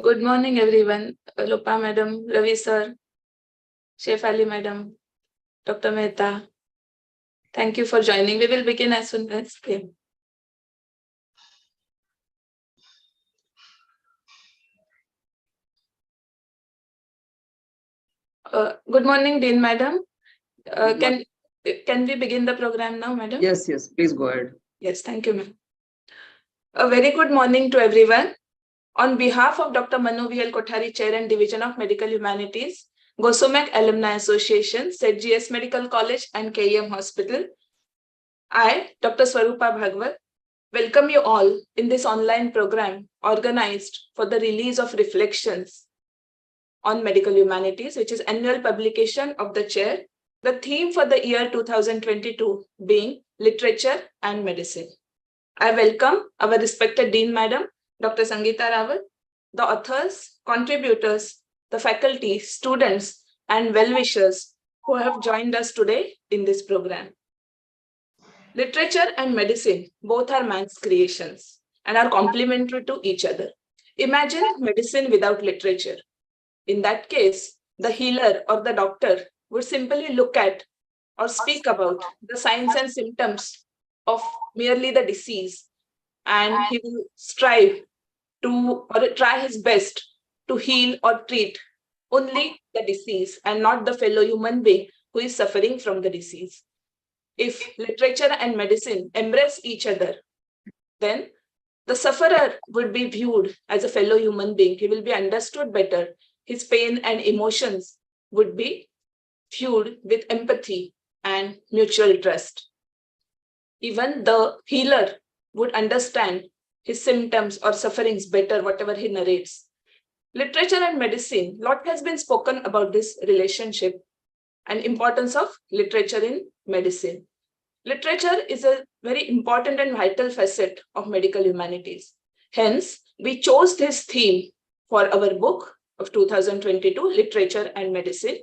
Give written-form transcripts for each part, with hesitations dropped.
Good morning, everyone. Lopa Madam, Ravi Sir, Chef Ali Madam, Dr. Mehta. Thank you for joining. We will begin as soon as came. Good morning, Dean Madam. Can we begin the program now, Madam? Yes, please go ahead. Yes, thank you, ma'am. A very good morning to everyone. On behalf of Dr. Manu.V.L.Kothari, Chair and Division of Medical Humanities, Gosumec Alumni Association, ZGS Medical College and KEM Hospital, I, Dr. Swarupa Bhagwat, welcome you all in this online program organized for the release of reflections on medical humanities, which is annual publication of the chair. The theme for the year 2022 being literature and medicine. I welcome our respected Dean Madam, Dr. Sangeeta Rawat, the authors, contributors, the faculty, students, and well-wishers who have joined us today in this program. Literature and medicine both are man's creations and are complementary to each other. Imagine medicine without literature. In that case, the healer or the doctor would simply look at or speak about the signs and symptoms of merely the disease, and he will strive to or try his best to heal or treat only the disease and not the fellow human being who is suffering from the disease. If literature and medicine embrace each other, then the sufferer would be viewed as a fellow human being. He will be understood better. His pain and emotions would be viewed with empathy and mutual trust. Even the healer would understand his symptoms or sufferings better, whatever he narrates. Literature and medicine, lot has been spoken about this relationship and importance of literature in medicine. Literature is a very important and vital facet of medical humanities. Hence, we chose this theme for our book of 2022, Literature and Medicine.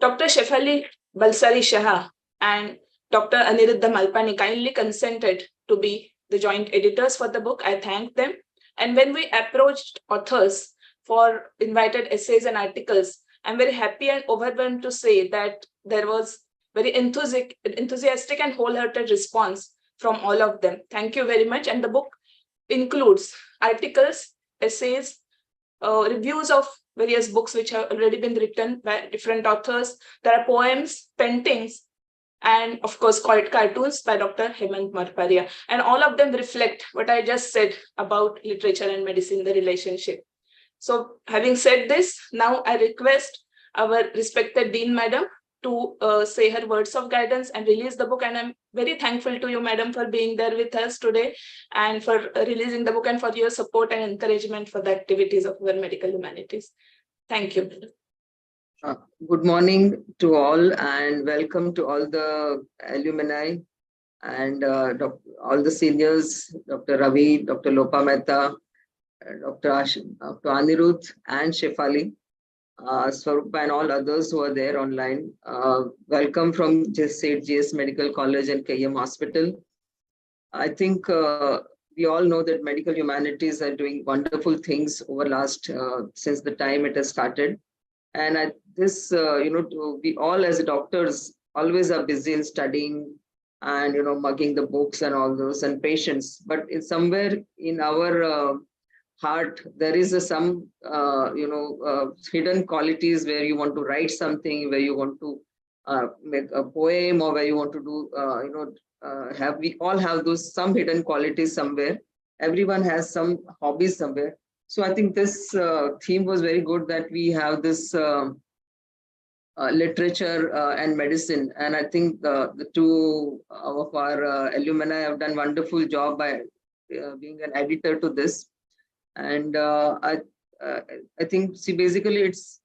Dr. Shefali Balsari Shah and Dr. Aniruddha Malpani kindly consented to be the joint editors for the book. I thank them. And when we approached authors for invited essays and articles, I'm very happy and overwhelmed to say that there was very enthusiastic and wholehearted response from all of them. Thank you very much. And the book includes articles, essays, reviews of various books which have already been written by different authors. There are poems, paintings, and of course cartoons by Dr. Hemant Marparia. And all of them reflect what I just said about literature and medicine, the relationship. So having said this, now I request our respected Dean Madam to say her words of guidance and release the book. And I'm very thankful to you, Madam, for being there with us today and for releasing the book and for your support and encouragement for the activities of our medical humanities. Thank you. Good morning to all and welcome to all the alumni and all the seniors, Dr. Ravi, Dr. Lopa Mehta, Dr. Anirudh and Shefali, Swarupa and all others who are there online. Welcome from GS Medical College and KEM Hospital. I think we all know that medical humanities are doing wonderful things over last since the time it has started. And we all as doctors always are busy in studying and, mugging the books and all those and patients. But it's somewhere in our heart, there is some, hidden qualities where you want to write something, where you want to make a poem, or where you want to do, we all have those some hidden qualities somewhere. Everyone has some hobbies somewhere. So I think this theme was very good, that we have this literature and medicine. And I think the two of our alumni have done wonderful job by being an editor to this. And I think, see, basically it's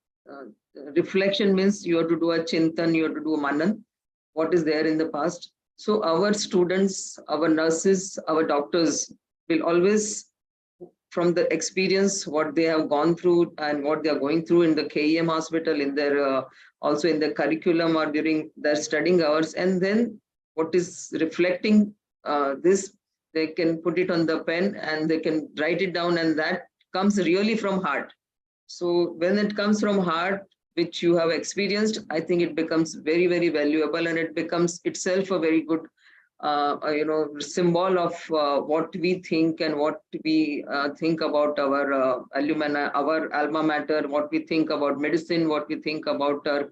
reflection means you have to do a chintan, you have to do a manan, what is there in the past. So our students, our nurses, our doctors will always, from the experience, what they have gone through and what they are going through in the KEM hospital, in their also in the curriculum or during their studying hours, and then what is reflecting this, they can put it on the pen and they can write it down, and that comes really from heart. So when it comes from heart, which you have experienced, I think it becomes very, very valuable, and it becomes itself a very good, symbol of what we think and what we think about our alumni, our alma mater, what we think about medicine, what we think about our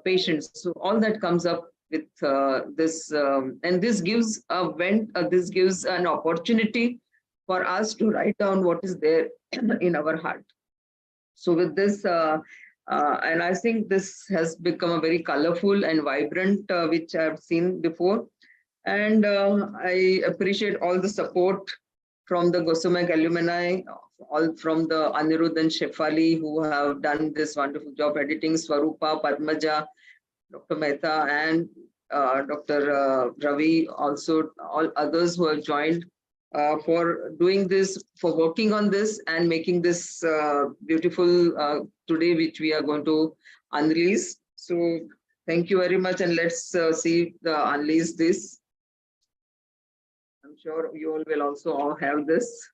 patients. So all that comes up with this, and this gives a vent, this gives an opportunity for us to write down what is there in our heart. So with this, and I think this has become a very colorful and vibrant, which I've seen before. And I appreciate all the support from the Gosumec alumni, all from the Anirudh and Shefali, who have done this wonderful job editing, Swarupa, Padmaja, Dr. Mehta, and Dr. Ravi, also all others who have joined for doing this, for working on this and making this beautiful today, which we are going to unleash. So thank you very much, and let's see the unleash this. I'm sure you all will also all have this.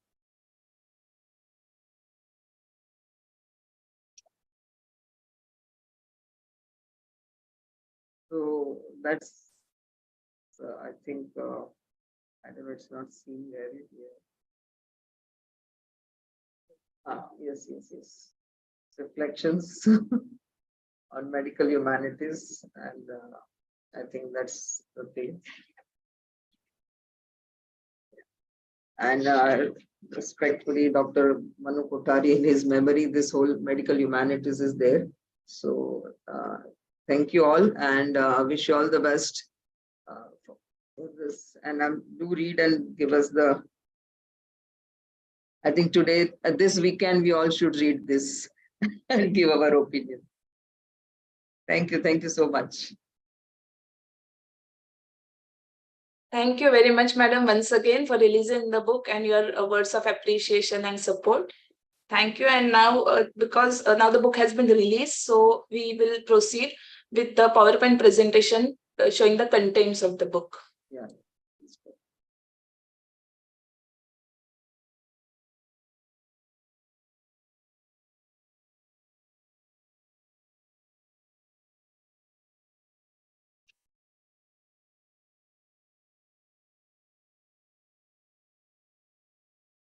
So that's, I think, I don't know, it's not seen there. Yes. Reflections on medical humanities, and I think that's the thing. And respectfully, Dr. Manu Kothari, in his memory, this whole medical humanities is there. So thank you all, and wish you all the best for this. And do read and give us the. I think today, this weekend, we all should read this and give our opinion. Thank you so much. Thank you very much, Madam, once again for releasing the book and your words of appreciation and support. Thank you. And now, because now the book has been released, so we will proceed with the PowerPoint presentation showing the contents of the book. Yeah.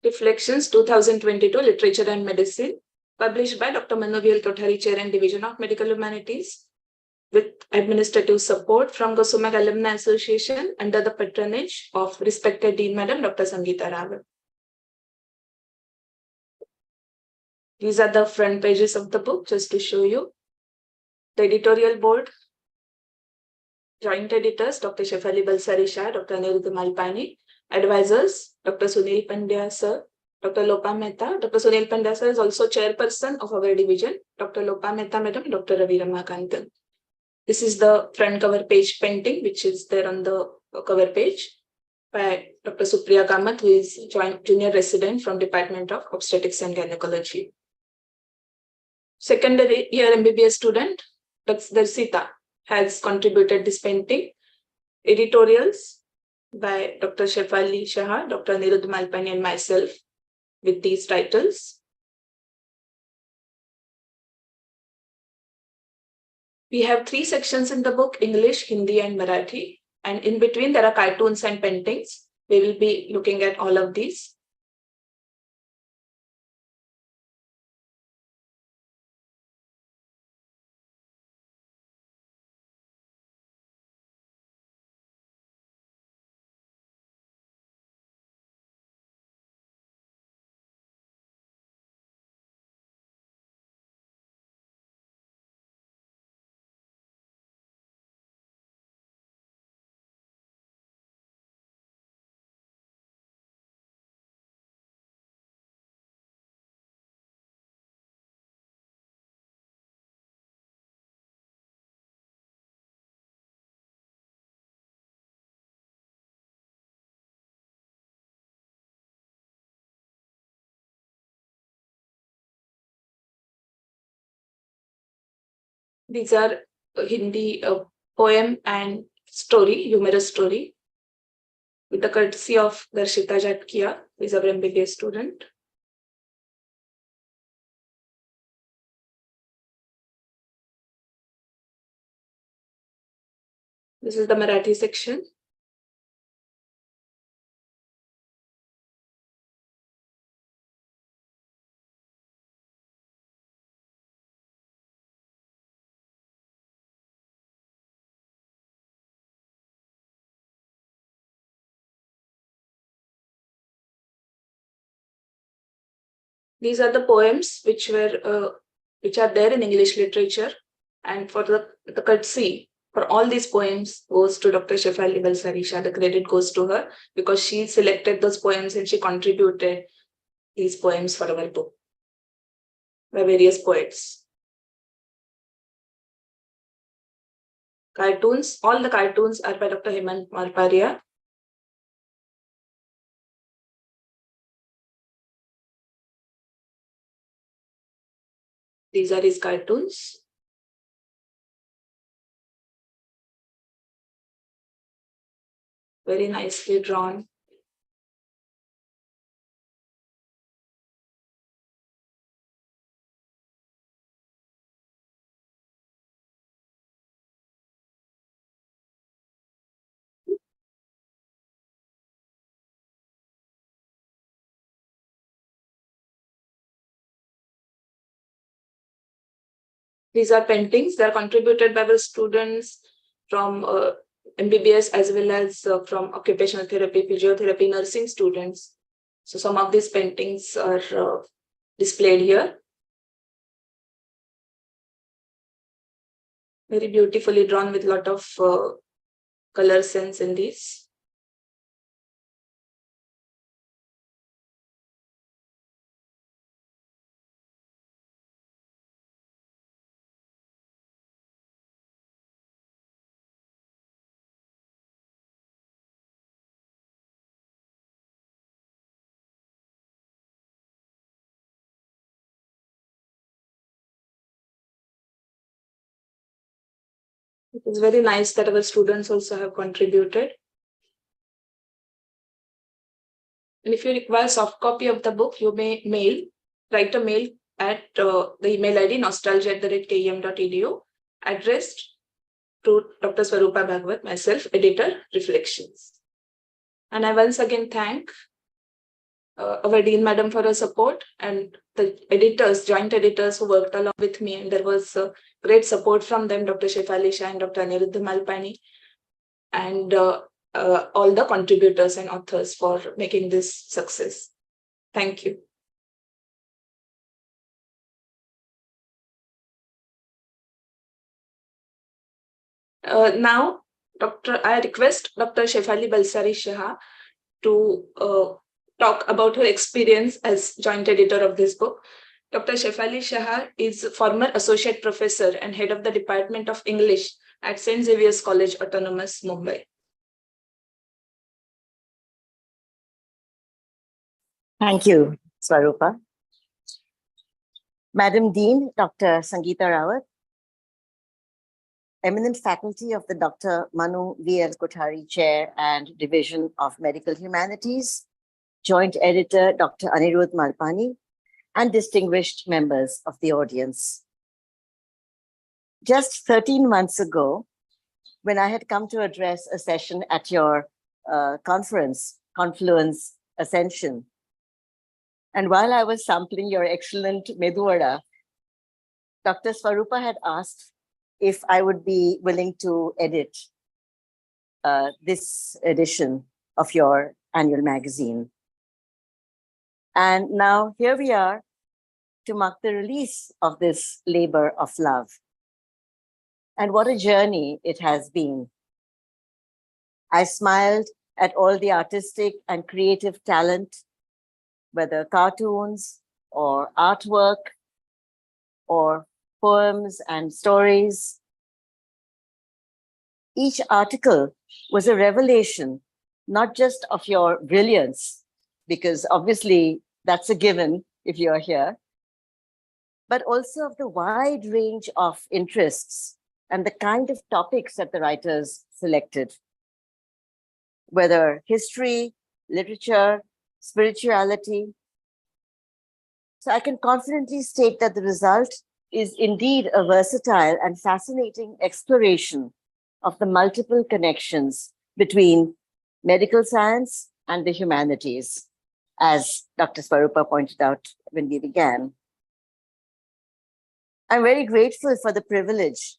Reflections 2022 Literature and Medicine, published by Dr. Manu.V.L.Kothari, Chair and Division of Medical Humanities, with administrative support from Gosumec Alumni Association under the patronage of respected Dean Madam Dr. Sangeeta Rawat. These are the front pages of the book, just to show you. The editorial board, joint editors, Dr. Shefali Balsari Shah, Dr. Anirudh Malpani, advisors, Dr. Sunil Pandya Sir, Dr. Lopa Mehta. Dr. Sunil Pandya Sir is also chairperson of our division, Dr. Lopa Mehta Madam, Dr. Ravi Ramakantan. This is the front cover page painting, which is there on the cover page by Dr. Supriya Kamath, who is junior resident from Department of Obstetrics and Gynecology. Secondary year MBBS student, Darsita, has contributed this painting. Editorials by Dr. Shefali Shah, Dr. Anirudh Malpani, and myself with these titles. We have 3 sections in the book: English, Hindi, and Marathi. And in between, there are cartoons and paintings. We will be looking at all of these. These are Hindi poem and story, humorous story, with the courtesy of Darshita Jatkia, who is our MBBS student. This is the Marathi section. These are the poems which are there in English literature, and for the courtesy for all these poems goes to Dr. Shefali Shah. The credit goes to her because she selected those poems and she contributed these poems for our book by various poets. Cartoons, all the cartoons are by Dr. Hemant Marparia. These are his cartoons. Very nicely drawn. These are paintings. They are contributed by the students from MBBS as well as from occupational therapy, physiotherapy, nursing students. So some of these paintings are displayed here. Very beautifully drawn with a lot of color sense in these. It is very nice that our students also have contributed. And if you require a soft copy of the book, you may write a mail at the email ID nostalgia@kem.edu, addressed to Dr. Swarupa Bhagwat, myself, editor, Reflections. And I once again thank our Dean Madam for her support and the editors, joint editors who worked along with me. And there was great support from them, Dr. Shefali Shah and Dr. Aniruddha Malpani, and all the contributors and authors for making this success. Thank you. Now, I request Dr. Shefali Balsari Shah to talk about her experience as joint editor of this book. Dr. Shefali Shah is former associate professor and head of the Department of English at St. Xavier's College, Autonomous, Mumbai. Thank you, Swarupa. Madam Dean, Dr. Sangeeta Rawat, eminent faculty of the Dr. Manu.V.L.Kothari Chair and Division of Medical Humanities, Joint Editor Dr. Aniruddha Malpani, and distinguished members of the audience. Just 13 months ago, when I had come to address a session at your conference, Confluence Ascension, and while I was sampling your excellent Medu Vada, Dr. Swarupa had asked if I would be willing to edit this edition of your annual magazine. And now here we are to mark the release of this labor of love. And what a journey it has been. I smiled at all the artistic and creative talent, whether cartoons or artwork or poems and stories. Each article was a revelation, not just of your brilliance, because obviously that's a given if you're here, but also of the wide range of interests and the kind of topics that the writers selected, whether history, literature, spirituality. So I can confidently state that the result is indeed a versatile and fascinating exploration of the multiple connections between medical science and the humanities, as Dr. Swarupa pointed out when we began. I'm very grateful for the privilege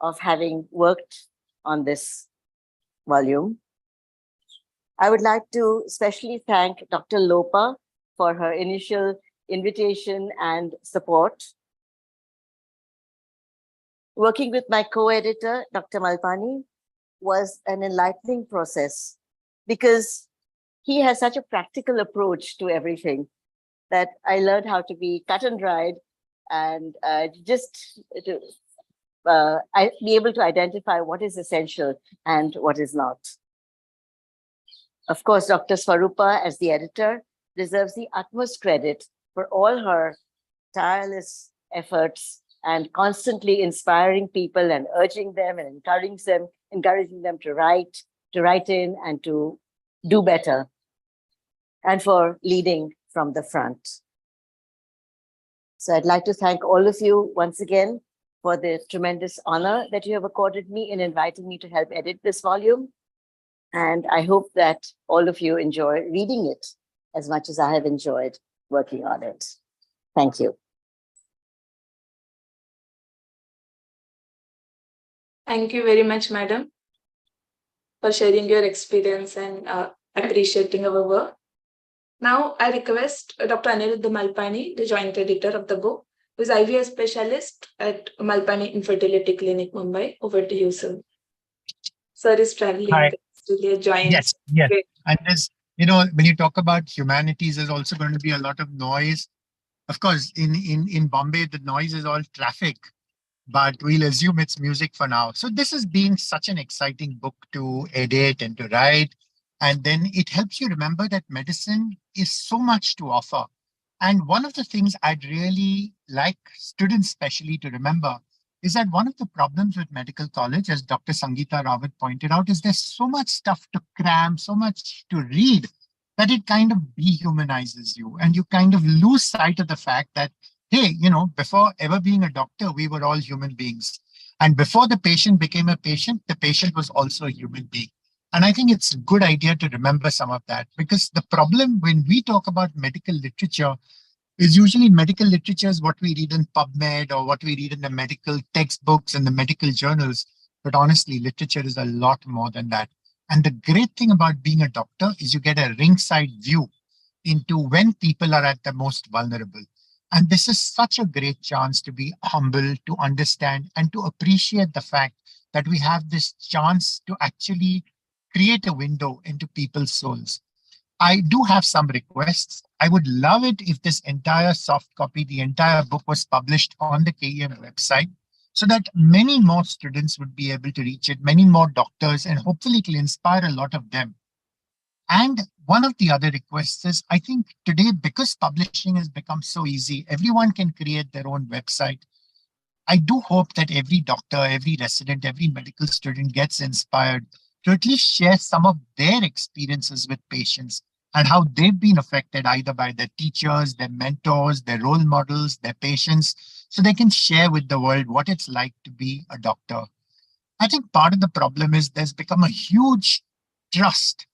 of having worked on this volume. I would like to especially thank Dr. Lopa for her initial invitation and support. Working with my co-editor, Dr. Malpani, was an enlightening process because he has such a practical approach to everything that I learned how to be cut and dried and just to be able to identify what is essential and what is not. Of course, Dr. Swarupa, as the editor, deserves the utmost credit for all her tireless efforts and constantly inspiring people and urging them and encouraging them to write in and to do better, and for leading from the front. So I'd like to thank all of you once again for the tremendous honor that you have accorded me in inviting me to help edit this volume. And I hope that all of you enjoy reading it as much as I have enjoyed working on it. Thank you. Thank you very much, madam, for sharing your experience and appreciating our work. Now, I request Dr. Aniruddha Malpani, the joint editor of the book, who is IVF specialist at Malpani Infertility Clinic, Mumbai. Over to you, sir. Sir is traveling. Hi. Really a joint. Yes. Great. And there's, when you talk about humanities, there's also going to be a lot of noise. Of course, in Bombay, the noise is all traffic, but we'll assume it's music for now. So this has been such an exciting book to edit and to write. And then it helps you remember that medicine is so much to offer. And one of the things I'd really like students especially to remember is that one of the problems with medical college, as Dr. Sangeeta Rawat pointed out, is there's so much stuff to cram, so much to read, that it kind of dehumanizes you. And you kind of lose sight of the fact that, hey, before ever being a doctor, we were all human beings. And before the patient became a patient, the patient was also a human being. And I think it's a good idea to remember some of that, because the problem when we talk about medical literature is usually medical literature is what we read in PubMed or what we read in the medical textbooks and the medical journals. But honestly, literature is a lot more than that. And the great thing about being a doctor is you get a ringside view into when people are at the most vulnerable. And this is such a great chance to be humble, to understand, and to appreciate the fact that we have this chance to actually create a window into people's souls. I do have some requests. I would love it if this entire soft copy, the entire book was published on the KEM website so that many more students would be able to reach it, many more doctors, and hopefully it will inspire a lot of them. And one of the other requests is, I think today, because publishing has become so easy, everyone can create their own website. I do hope that every doctor, every resident, every medical student gets inspired to at least share some of their experiences with patients and how they've been affected either by their teachers, their mentors, their role models, their patients, so they can share with the world what it's like to be a doctor. I think part of the problem is there's become a huge trust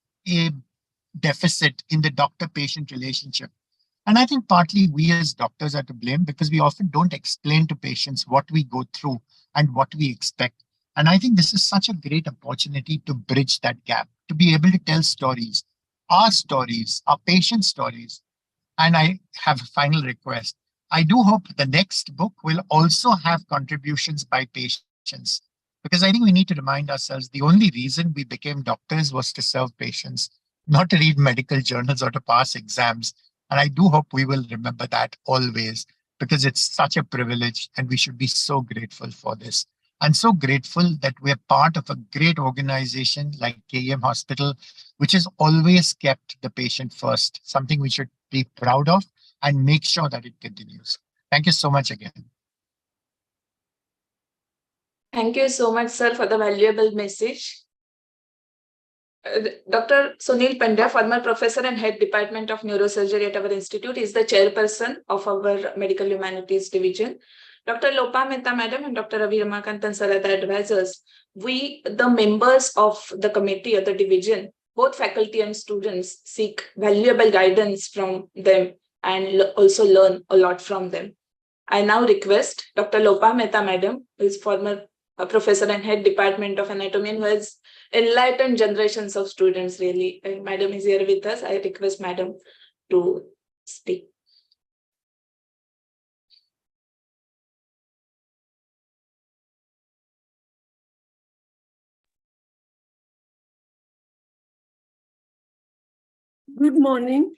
deficit in the doctor-patient relationship. And I think partly we as doctors are to blame because we often don't explain to patients what we go through and what we expect. And I think this is such a great opportunity to bridge that gap, to be able to tell stories, our patient stories. And I have a final request. I do hope the next book will also have contributions by patients, because I think we need to remind ourselves the only reason we became doctors was to serve patients, not to read medical journals or to pass exams. And I do hope we will remember that always, because it's such a privilege and we should be so grateful for this. I'm so grateful that we're part of a great organization like KEM Hospital, which has always kept the patient first, something we should be proud of and make sure that it continues. Thank you so much again. Thank you so much, sir, for the valuable message. Dr. Sunil Pandya, former professor and head department of neurosurgery at our institute, is the chairperson of our Medical Humanities division. Dr. Lopa Mehta Madam and Dr. Ravi Ramakantan Sir are the advisors. We, the members of the committee or the division, both faculty and students, seek valuable guidance from them and also learn a lot from them. I now request Dr. Lopa Mehta Madam, who is former professor and head department of anatomy and who has enlightened generations of students really. And Madam is here with us. I request Madam to speak. Good morning.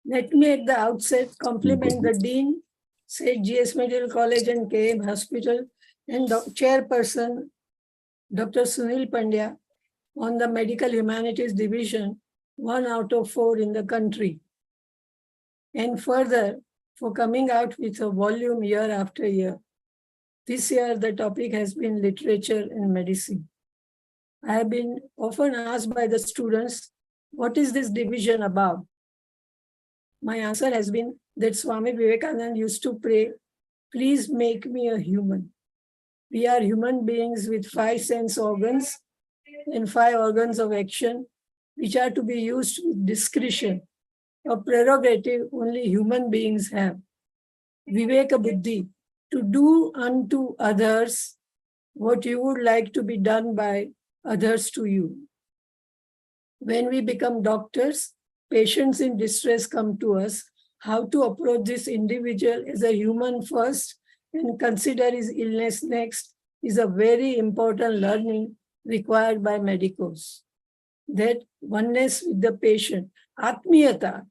Let me at the outset compliment the Dean, St. G.S. Medical College and KM Hospital, and the Chairperson, Dr. Sunil Pandya, on the Medical Humanities Division, 1 out of 4 in the country. And further, for coming out with a volume year after year. This year, the topic has been literature and medicine. I have been often asked by the students, what is this division about? My answer has been that Swami Vivekananda used to pray, please make me a human. We are human beings with 5 sense organs and 5 organs of action, which are to be used with discretion, a prerogative only human beings have. Viveka Buddhi, to do unto others what you would like to be done by others to you. When we become doctors, patients in distress come to us. How to approach this individual as a human first and consider his illness next is a very important learning required by medicos. That oneness with the patient, atmiyata,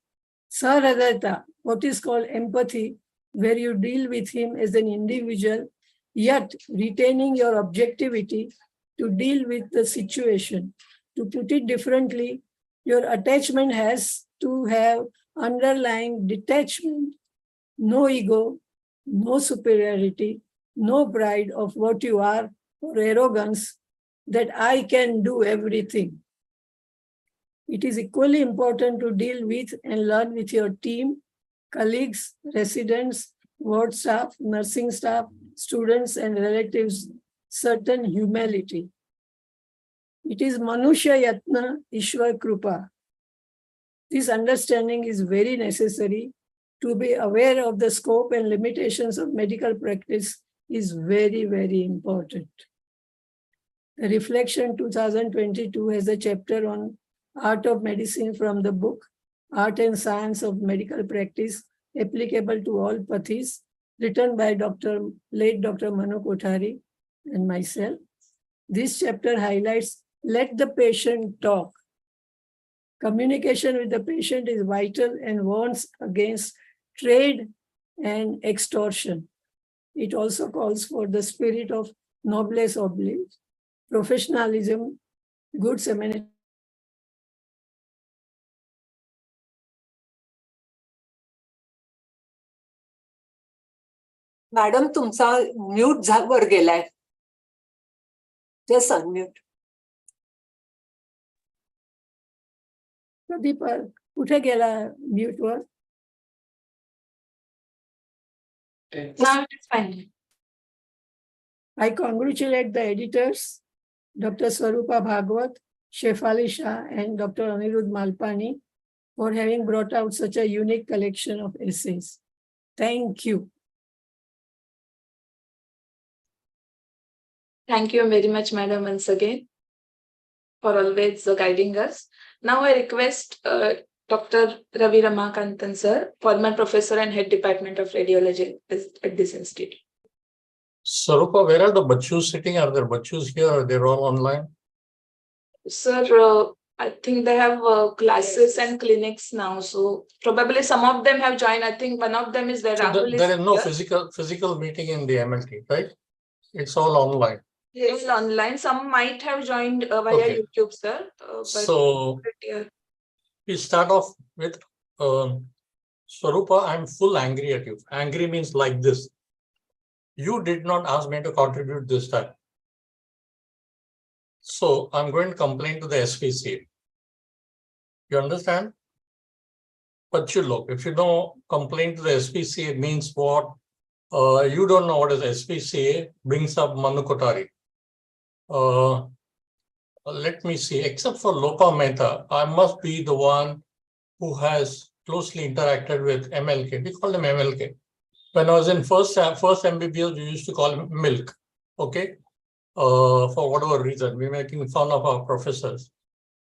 sahradayata, what is called empathy, where you deal with him as an individual, yet retaining your objectivity to deal with the situation. To put it differently, your attachment has to have underlying detachment, no ego, no superiority, no pride of what you are, or arrogance that I can do everything. It is equally important to deal with and learn with your team, colleagues, residents, ward staff, nursing staff, students, and relatives, certain humility. It is Manusha Yatna Ishwar Krupa. This understanding is very necessary. To be aware of the scope and limitations of medical practice is very, very important. The Reflection 2022 has a chapter on Art of Medicine from the book Art and Science of Medical Practice, applicable to all pathis, written by late Dr. Manu Kothari and myself. This chapter highlights, let the patient talk. Communication with the patient is vital and warns against trade and extortion. It also calls for the spirit of noblesse oblige, professionalism, good seminary. Madam तुमचा mute वर गेलाय. Just unmute. Pradeep कुठे गेला mute वर? Now it is fine. I congratulate the editors, Dr. Swarupa Bhagwat, Shefali Shah, and Dr. Anirudh Malpani for having brought out such a unique collection of essays. Thank you. Thank you very much, Madam, once again, for always guiding us. Now I request Dr. Ravi Ramakantan Sir, former professor and head department of radiology at this institute. Swarupa, where are the bachus sitting? Are there bachus here or they're all online? Sir, I think they have classes and clinics now. So probably some of them have joined. I think one of them is there. So there is no physical meeting in the MLT, right? It's all online. Yes, online. Some might have joined via Okay. YouTube, sir. So we start off with Swarupa, I'm full angry at you. Angry means like this. You did not ask me to contribute this time. So I'm going to complain to the SPCA. You understand? But you look, if you don't complain to the SPCA, it means what? You don't know what is SPCA, brings up Manu Kothari. Let me see, except for Lopa Mehta, I must be the one who has closely interacted with MLK. We call him MLK. When I was in first MBBS, we used to call him Milk. Okay, for whatever reason, we're making fun of our professors.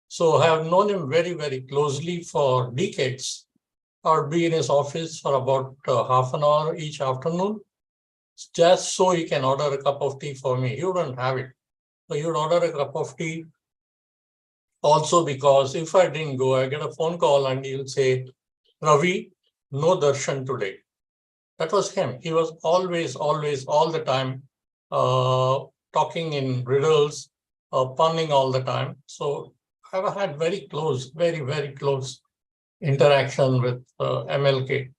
So I have known him very, very closely for decades. I would be in his office for about half an hour each afternoon, just so he can order a cup of tea for me. He wouldn't have it. So he would order a cup of tea. Also because if I didn't go, I get a phone call and he'll say, Ravi, no darshan today. That was him. He was always, all the time, talking in riddles, punning all the time. So I've had very close, very, very close interaction with MLK.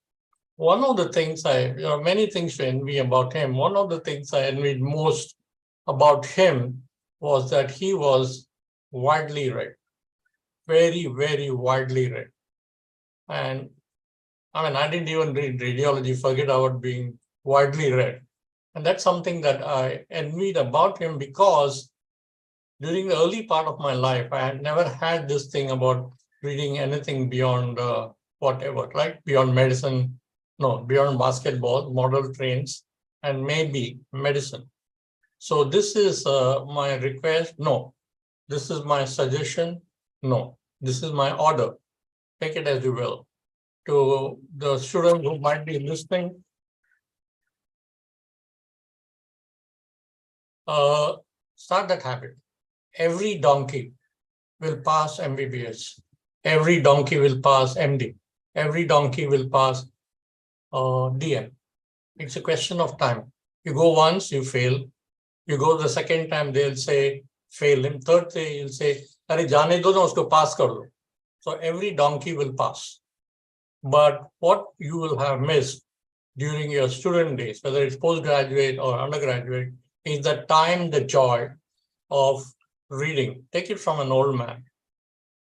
One of the things there are many things to envy about him. One of the things I envied most about him was that he was widely read, very, very widely read. And I mean, I didn't even read radiology, forget about being widely read. And that's something that I envied about him because during the early part of my life, I had never had this thing about reading anything beyond whatever, right? Beyond medicine, no, beyond basketball, model trains, and maybe medicine. So this is my request. No, this is my suggestion. No, this is my order. Take it as you will. To the students who might be listening, start that habit. Every donkey will pass MBBS. Every donkey will pass MD. Every donkey will pass DM. It's a question of time. You go once, you fail. You go the second time, they'll say, fail him. Third day, you'll say, Are jaane do na, usko pass kar do. So every donkey will pass. But what you will have missed during your student days, whether it's postgraduate or undergraduate, is the time, the joy of reading. Take it from an old man.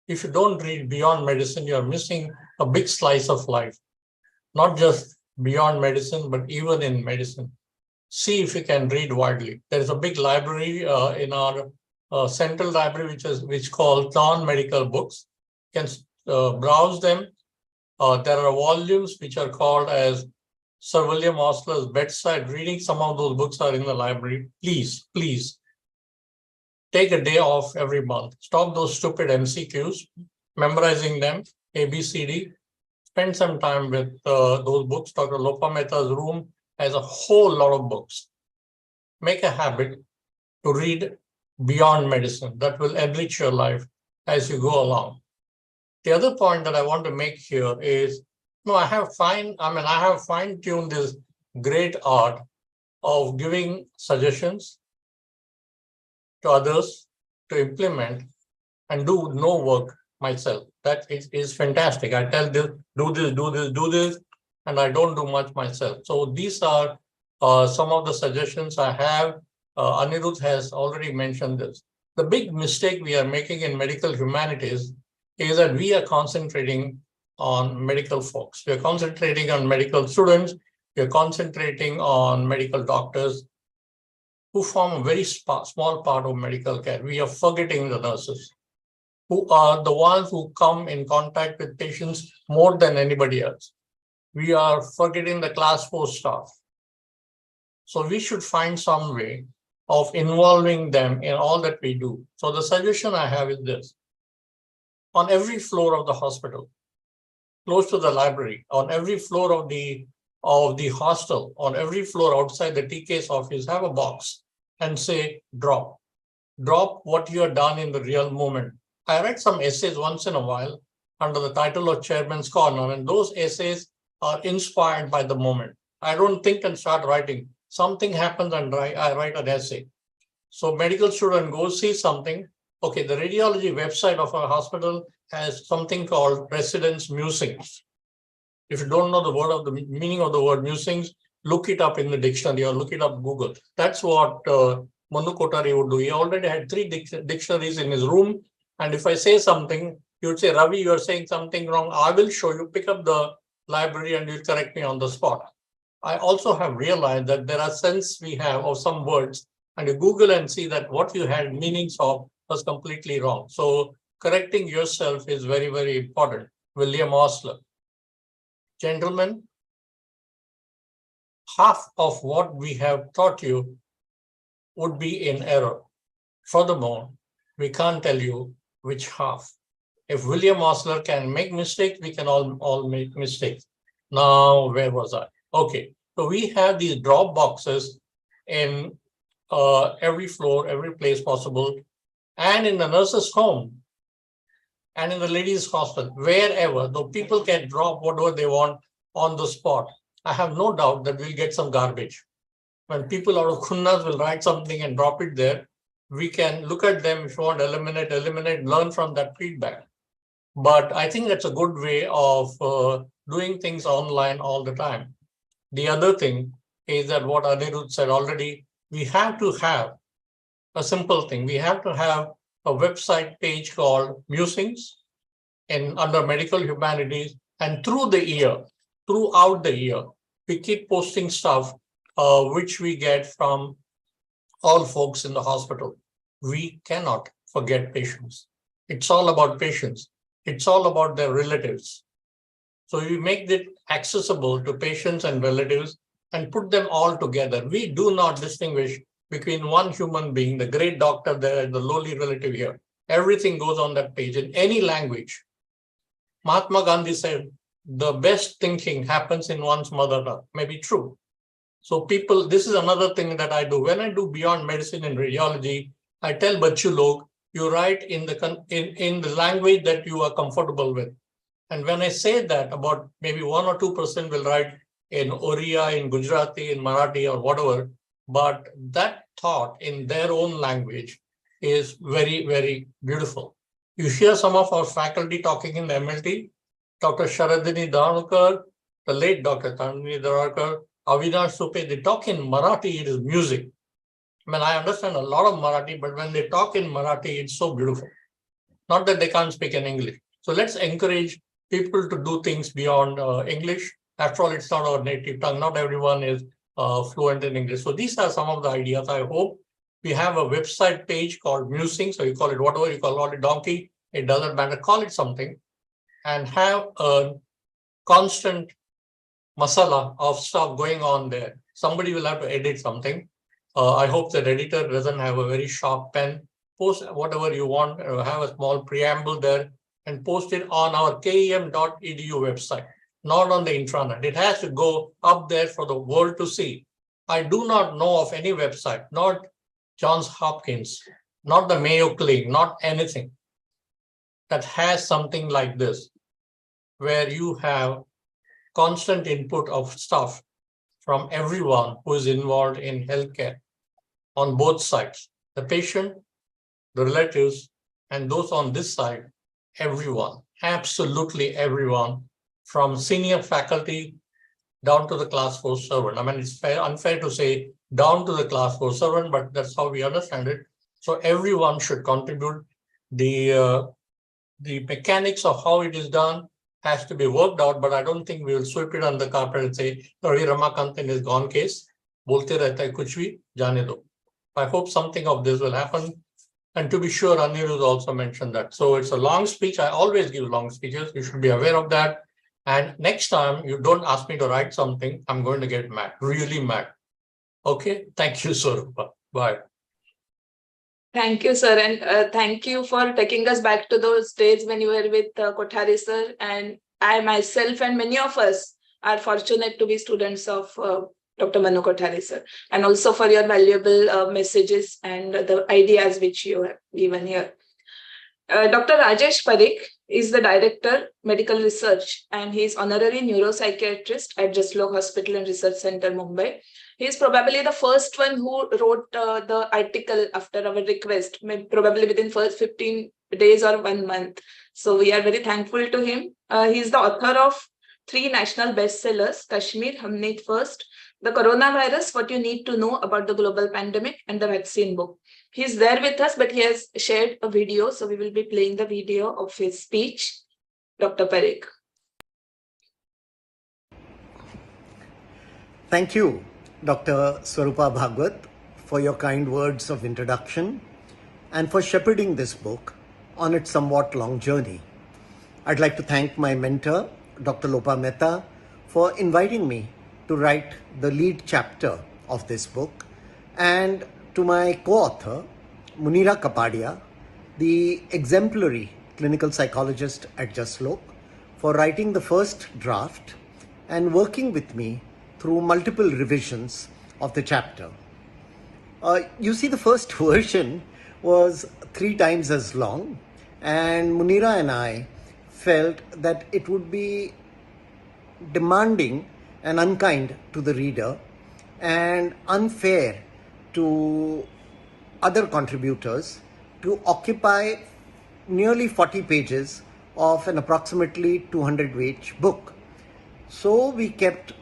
If you don't read beyond medicine, you're missing a big slice of life. Not just beyond medicine, but even in medicine. See if you can read widely. There is a big library in our central library, which called non-medical books. You can browse them. There are volumes which are called as Sir William Osler's Bedside Reading. Some of those books are in the library. Please, please, take a day off every month. Stop those stupid MCQs, memorizing them, ABCD. Spend some time with those books. Dr. Lopa Mehta's room has a whole lot of books. Make a habit to read beyond medicine. That will enrich your life as you go along. The other point that I want to make here is, I have fine-tuned this great art of giving suggestions to others to implement and do no work myself. That is fantastic. I tell them, do this, and I don't do much myself. So these are some of the suggestions I have. Anirudh has already mentioned this. The big mistake we are making in medical humanities is that we are concentrating on medical folks. We are concentrating on medical students. We are concentrating on medical doctors who form a very small part of medical care. We are forgetting the nurses, who are the ones who come in contact with patients more than anybody else. We are forgetting the class 4 staff. So we should find some way of involving them in all that we do. So the suggestion I have is this. On every floor of the hospital, close to the library, on every floor of the hostel, on every floor outside the TK's office, have a box and say, drop what you have done in the real moment. I write some essays once in a while under the title of Chairman's Corner, and those essays are inspired by the moment. I don't think and start writing. Something happens and I write an essay. So medical student goes see something. Okay, the radiology website of our hospital has something called residence musings. If you don't know the meaning of the word musings, look it up in the dictionary or look it up Google. That's what Manu Kothari would do. He already had 3 dictionaries in his room. And if I say something, he would say, Ravi, you are saying something wrong. I will show you, pick up the library and you'll correct me on the spot. I also have realized that there are sense we have of some words, and you Google and see that what you had meanings of was completely wrong. So correcting yourself is very, very important. William Osler. Gentlemen, half of what we have taught you would be in error. Furthermore, we can't tell you which half. If William Osler can make mistakes, we can all make mistakes. Now, where was I? Okay, so we have these drop boxes in every floor, every place possible, and in the nurse's home, and in the ladies' hostel, wherever, though people can drop whatever they want on the spot. I have no doubt that we'll get some garbage. When people out of Khunnas will write something and drop it there, we can look at them if you want to eliminate, learn from that feedback. But I think that's a good way of doing things online all the time. The other thing is that what Anirudh said already, we have to have a simple thing. We have to have a website page called Musings under Medical Humanities, and throughout the year, we keep posting stuff which we get from all folks in the hospital. We cannot forget patients. It's all about patients. It's all about their relatives. So we make it accessible to patients and relatives and put them all together. We do not distinguish between one human being, the great doctor there, and the lowly relative here. Everything goes on that page in any language. Mahatma Gandhi said, the best thinking happens in one's mother tongue. May be true. So people, this is another thing that I do. When I do beyond medicine and radiology, I tell Bachu log, you write in the language that you are comfortable with. And when I say that, about maybe 1 or 2% will write in Oriya, in Gujarati, in Marathi, or whatever. But that thought in their own language is very, very beautiful. You hear some of our faculty talking in the MLT, Dr. Sharadini Dhanukar, the late Dr. Sharadini Dhanukar, Avinash Supe, they talk in Marathi, it is music. I mean, I understand a lot of Marathi, but when they talk in Marathi, it's so beautiful. Not that they can't speak in English. So let's encourage people to do things beyond English. After all, it's not our native tongue. Not everyone is fluent in English. So these are some of the ideas. I hope we have a website page called Musing. So you call it whatever you call it, donkey. It doesn't matter. Call it something, and have a constant masala of stuff going on there. Somebody will have to edit something. I hope that editor doesn't have a very sharp pen. Post whatever you want, have a small preamble there, and post it on our kem.edu website, not on the intranet. It has to go up there for the world to see. I do not know of any website, not Johns Hopkins, not the Mayo Clinic, not anything that has something like this, where you have constant input of stuff from everyone who is involved in healthcare on both sides, the patient, the relatives, and those on this side, everyone, absolutely everyone, from senior faculty down to the class 4 servant. I mean, it's unfair to say down to the class 4 servant, but that's how we understand it. So everyone should contribute. The mechanics of how it is done has to be worked out, but I don't think we will sweep it on the carpet and say, Ravi Ramakantan is gone case. Bolte rehta hai kuch bhi, jaane do. I hope something of this will happen. And to be sure, Anirudh also mentioned that. So it's a long speech. I always give long speeches. You should be aware of that. And next time you don't ask me to write something, I'm going to get mad, really mad. Okay. Thank you, Swarupa. Bye. Thank you, sir. And thank you for taking us back to those days when you were with Kothari, sir. And I myself and many of us are fortunate to be students of Dr. Manu Kothari, sir. And also for your valuable messages and the ideas which you have given here. Dr. Rajesh Parikh is the Director, Medical Research, and he is Honorary Neuropsychiatrist at Jaslok Hospital and Research Center, Mumbai. He is probably the first one who wrote the article after our request, probably within first 15 days or 1 month. So we are very thankful to him. He is the author of 3 national bestsellers, Kashmir, Hum Need First, The Coronavirus, What You Need to Know About the Global Pandemic, and the Vaccine Book. He's there with us, but he has shared a video. So we will be playing the video of his speech. Dr. Parikh. Thank you, Dr. Swarupa Bhagwat, for your kind words of introduction and for shepherding this book on its somewhat long journey. I'd like to thank my mentor, Dr. Lopa Mehta, for inviting me to write the lead chapter of this book, and to my co-author, Munira Kapadia, the exemplary clinical psychologist at Jaslok, for writing the first draft and working with me through multiple revisions of the chapter. You see, the first version was 3 times as long, and Munira and I felt that it would be demanding and unkind to the reader and unfair to other contributors to occupy nearly 40 pages of an approximately 200-page book. So we kept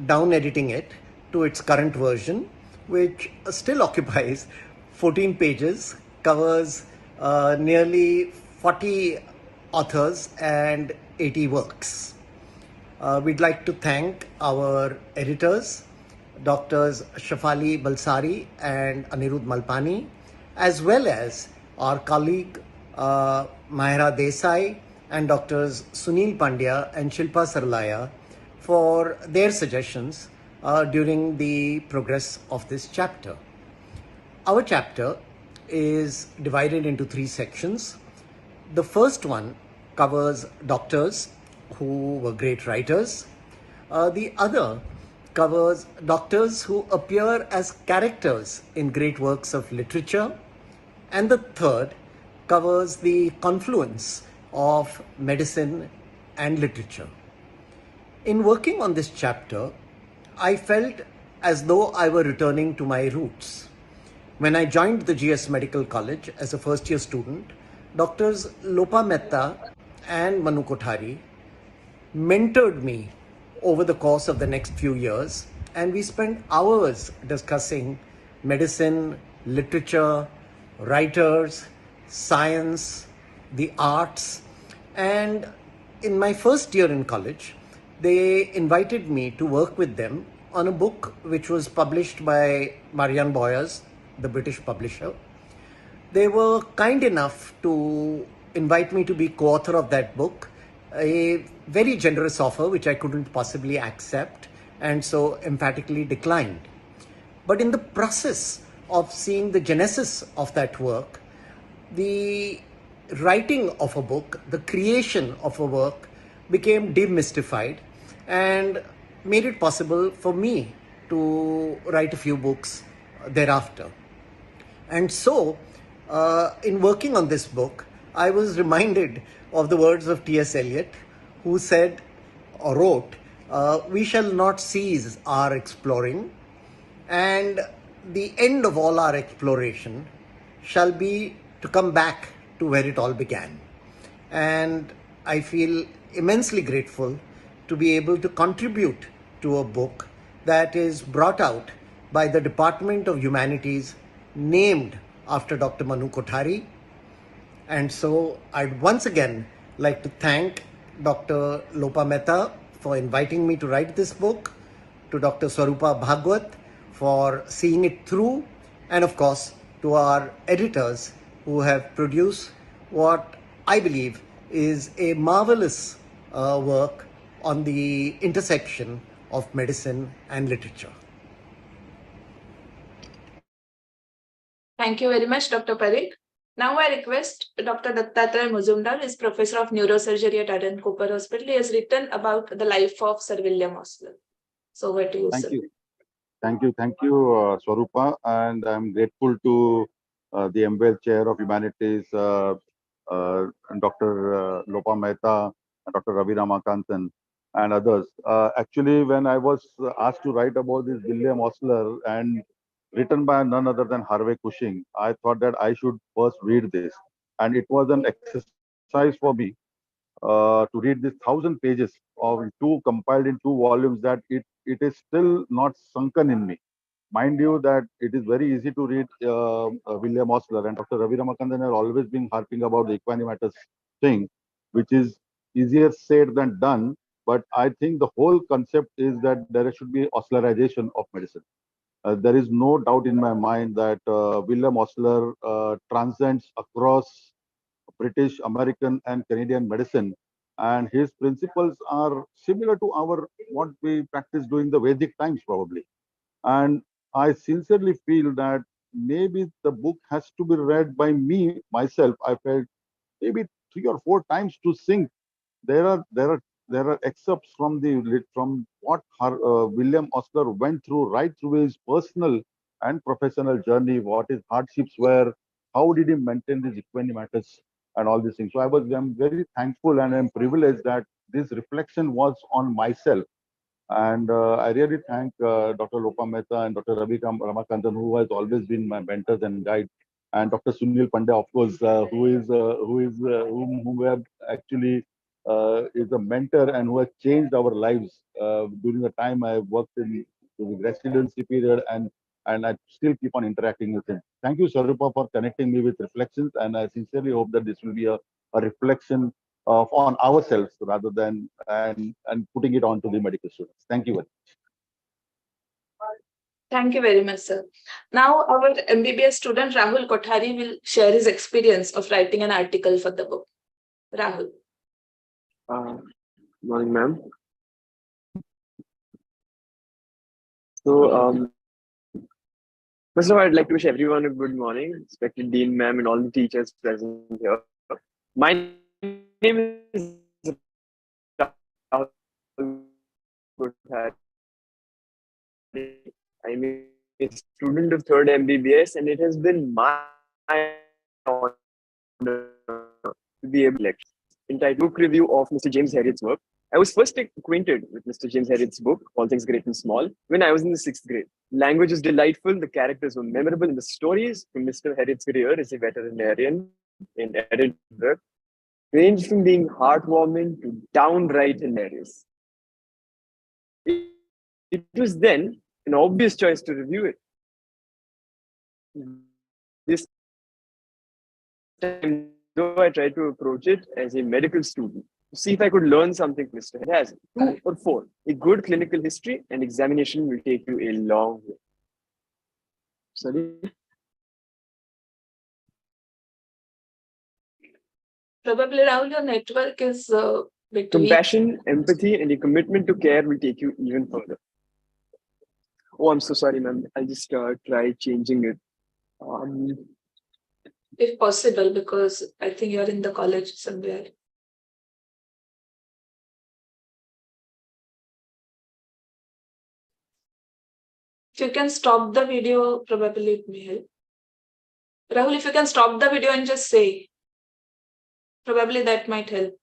down editing it to its current version, which still occupies 14 pages, covers nearly 40 authors and 80 works. We'd like to thank our editors, Doctors Shafali Balsari and Anirudh Malpani, as well as our colleague Mahira Desai and Doctors Sunil Pandya and Shilpa Sarlaya for their suggestions during the progress of this chapter. Our chapter is divided into 3 sections. The first one covers doctors who were great writers. The other covers doctors who appear as characters in great works of literature. And the third covers the confluence of medicine and literature. In working on this chapter, I felt as though I were returning to my roots. When I joined the GS Medical College as a first-year student, Doctors Lopa Mehta and Manu Kothari mentored me over the course of the next few years, and we spent hours discussing medicine, literature, writers, science, the arts. And in my first year in college, they invited me to work with them on a book which was published by Marianne Boyers, the British publisher. They were kind enough to invite me to be co-author of that book, a very generous offer which I couldn't possibly accept, and so emphatically declined. But in the process of seeing the genesis of that work, the writing of a book, the creation of a work became demystified and made it possible for me to write a few books thereafter. And so, in working on this book, I was reminded of the words of T.S. Eliot, who said or wrote, "We shall not cease our exploring, and the end of all our exploration shall be to come back to where it all began." And I feel immensely grateful to be able to contribute to a book that is brought out by the Department of Humanities named after Dr. Manu Kothari. And so I'd once again like to thank Dr. Lopa Mehta for inviting me to write this book, to Dr. Swarupa Bhagwat for seeing it through, and of course to our editors who have produced what I believe is a marvelous work on the intersection of medicine and literature. Thank you very much, Dr. Parikh. Now I request Dr. Dattatreya Muzumdar, is Professor of Neurosurgery at Adam Cooper Hospital. He has written about the life of Sir William Osler. So over to you, Thank sir. you. Thank you, Swarupa. And I'm grateful to the M.V.L. Chair of Humanities, Dr. Lopa Mehta, Dr. Ravi Ramakanthan, and others. Actually, when I was asked to write about this William Osler and written by none other than Harvey Cushing, I thought that I should first read this. And it was an exercise for me to read this 1,000 pages of compiled in 2 volumes, that it is still not sunken in me. Mind you that it is very easy to read William Osler, and Dr. Ravi Ramakanthan has always been harping about the equanimatous thing, which is easier said than done. But I think the whole concept is that there should be Oslerization of medicine. There is no doubt in my mind that William Osler transcends across British, American, and Canadian medicine, and his principles are similar to our what we practice during the Vedic times, probably. And I sincerely feel that maybe the book has to be read by me myself. I felt maybe 3 or 4 times to sink. There are excerpts from from what William Osler went through, right through his personal and professional journey, what his hardships were, how did he maintain his equanimity and all these things. So I'm very thankful and I'm privileged that this reflection was on myself. And I really thank Dr. Lopa Mehta and Dr. Ramakantan, who has always been my mentors and guide, and Dr. Sunil Pandya, of course, whom we have actually is a mentor and who has changed our lives during the time I worked in the residency period, and I still keep on interacting with him. Thank you, Sarupa, for connecting me with reflections, and I sincerely hope that this will be a reflection of on ourselves rather than and putting it on to the medical students. Thank you very much. Thank you very much, sir. Now, our MBBS student Rahul Kothari will share his experience of writing an article for the book. Rahul. Morning, ma'am. So, first of all, I'd like to wish everyone a good morning, respected Dean, ma'am, and all the teachers present here. My name is Rahul Kothari. I'm a student of 3rd MBBS, and it has been my honor to be able to lecture. Entitled Book Review of Mr. James Herriot's work. I was first acquainted with Mr. James Herriot's book, All Things Great and Small, when I was in the 6th grade. The language was delightful, the characters were memorable, and the stories from Mr. Herriot's career as a veterinarian in Edinburgh ranged from being heartwarming to downright hilarious. It was then an obvious choice to review it. This time, though, I tried to approach it as a medical student to see if I could learn something from Mr. Herriot. 2 or 4. A good clinical history and examination will take you a long way. Sorry? Probably, Rahul, your network is a bit weak. Compassion, empathy, and a commitment to care will take you even further. Oh, I'm so sorry, ma'am. I'll just try changing it. If possible, because I think you're in the college somewhere. If you can stop the video, probably it may help. Rahul, if you can stop the video and just say, probably that might help.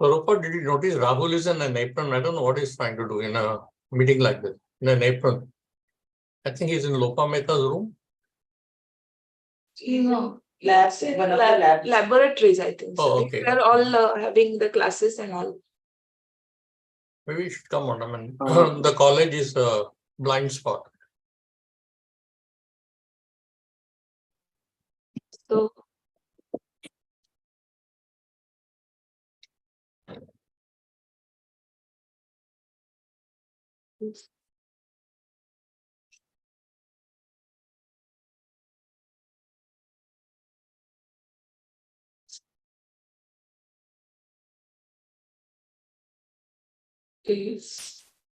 Rupa, did you notice Rahul is in an apron? I don't know what he's trying to do in a meeting like this, in an apron. I think he's in Lopa Mehta's room. No, labs, laboratories, I think. Oh, So okay. they're all having the classes and all. Maybe you should come on. I mean, the college is a blind spot. So please.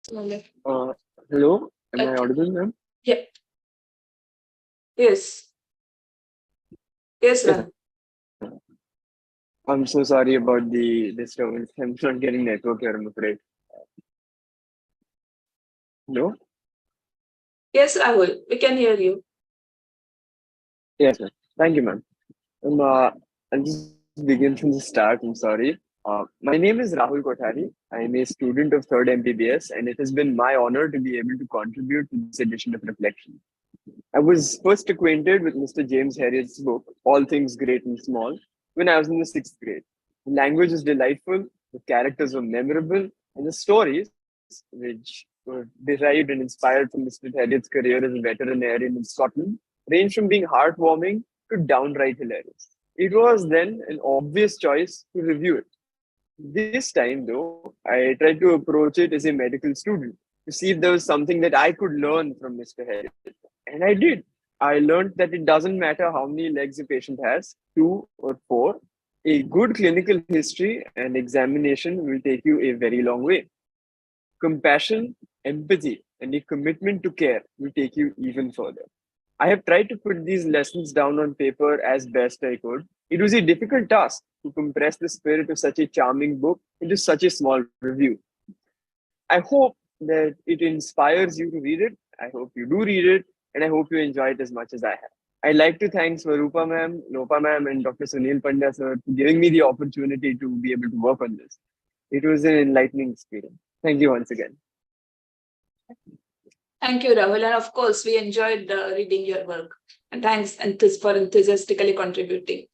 Hello, am I audible, ma'am? Yeah. Yes. Yes, Yes. Rahul. I'm so sorry about the disturbance. I'm not getting network here, I'm afraid. No? Yes, Rahul, we can hear you. Yes, ma'am. Thank you, ma'am. I'll just begin from the start. I'm sorry. My name is Rahul Kothari. I am a student of 3rd MBBS, and it has been my honor to be able to contribute to this edition of Reflection. I was first acquainted with Mr. James Herriot's book, All Things Great and Small, when I was in the 6th grade. The language is delightful, the characters were memorable, And the stories, which were derived and inspired from Mr. Harriot's career as a veterinarian in Scotland, range from being heartwarming to downright hilarious. It was then an obvious choice to review it. This time, though, I tried to approach it as a medical student to see if there was something that I could learn from Mr. Harriot. And I did. I learned that it doesn't matter how many legs a patient has, 2 or 4, a good clinical history and examination will take you a very long way. Compassion, empathy, and a commitment to care will take you even further. I have tried to put these lessons down on paper as best I could. It was a difficult task to compress the spirit of such a charming book into such a small review. I hope that it inspires you to read it. I hope you do read it, and I hope you enjoy it as much as I have. I'd like to thank Swarupa ma'am, Lopa ma'am, and Dr. Sunil Pandya sir for giving me the opportunity to be able to work on this. It was an enlightening experience. Thank you once again. Thank you, Rahul. And of course, we enjoyed reading your work. And thanks for enthusiastically contributing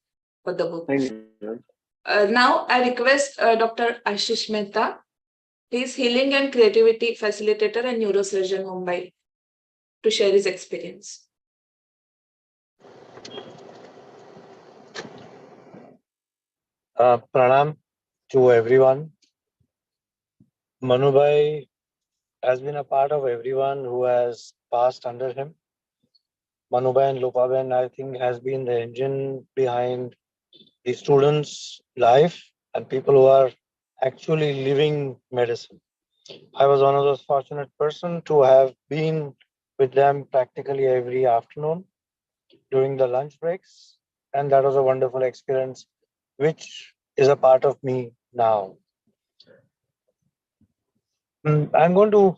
for the book. Thank you. Now, I request Dr. Ashish Mehta. He is Healing and Creativity Facilitator and Neurosurgeon, Mumbai, to share his experience. Pranam to everyone. Manubhai has been a part of everyone who has passed under him. Manubhai and Lopaben, I think, has been the engine behind the students' life and people who are actually living medicine. I was one of those fortunate persons to have been with them practically every afternoon during the lunch breaks. And that was a wonderful experience, which is a part of me now. I'm going to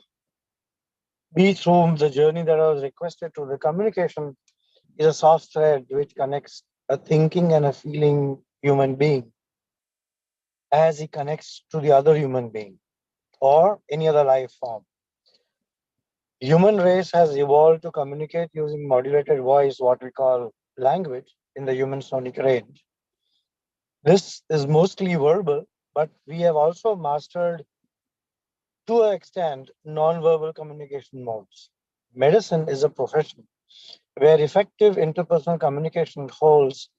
be through the journey that I was requested to. The communication is a soft thread which connects a thinking and a feeling human being as he connects to the other human being or any other life form. Human race has evolved to communicate using modulated voice, what we call language, in the human sonic range. This is mostly verbal, but we have also mastered to an extent non-verbal communication modes. Medicine is a profession where effective interpersonal communication holds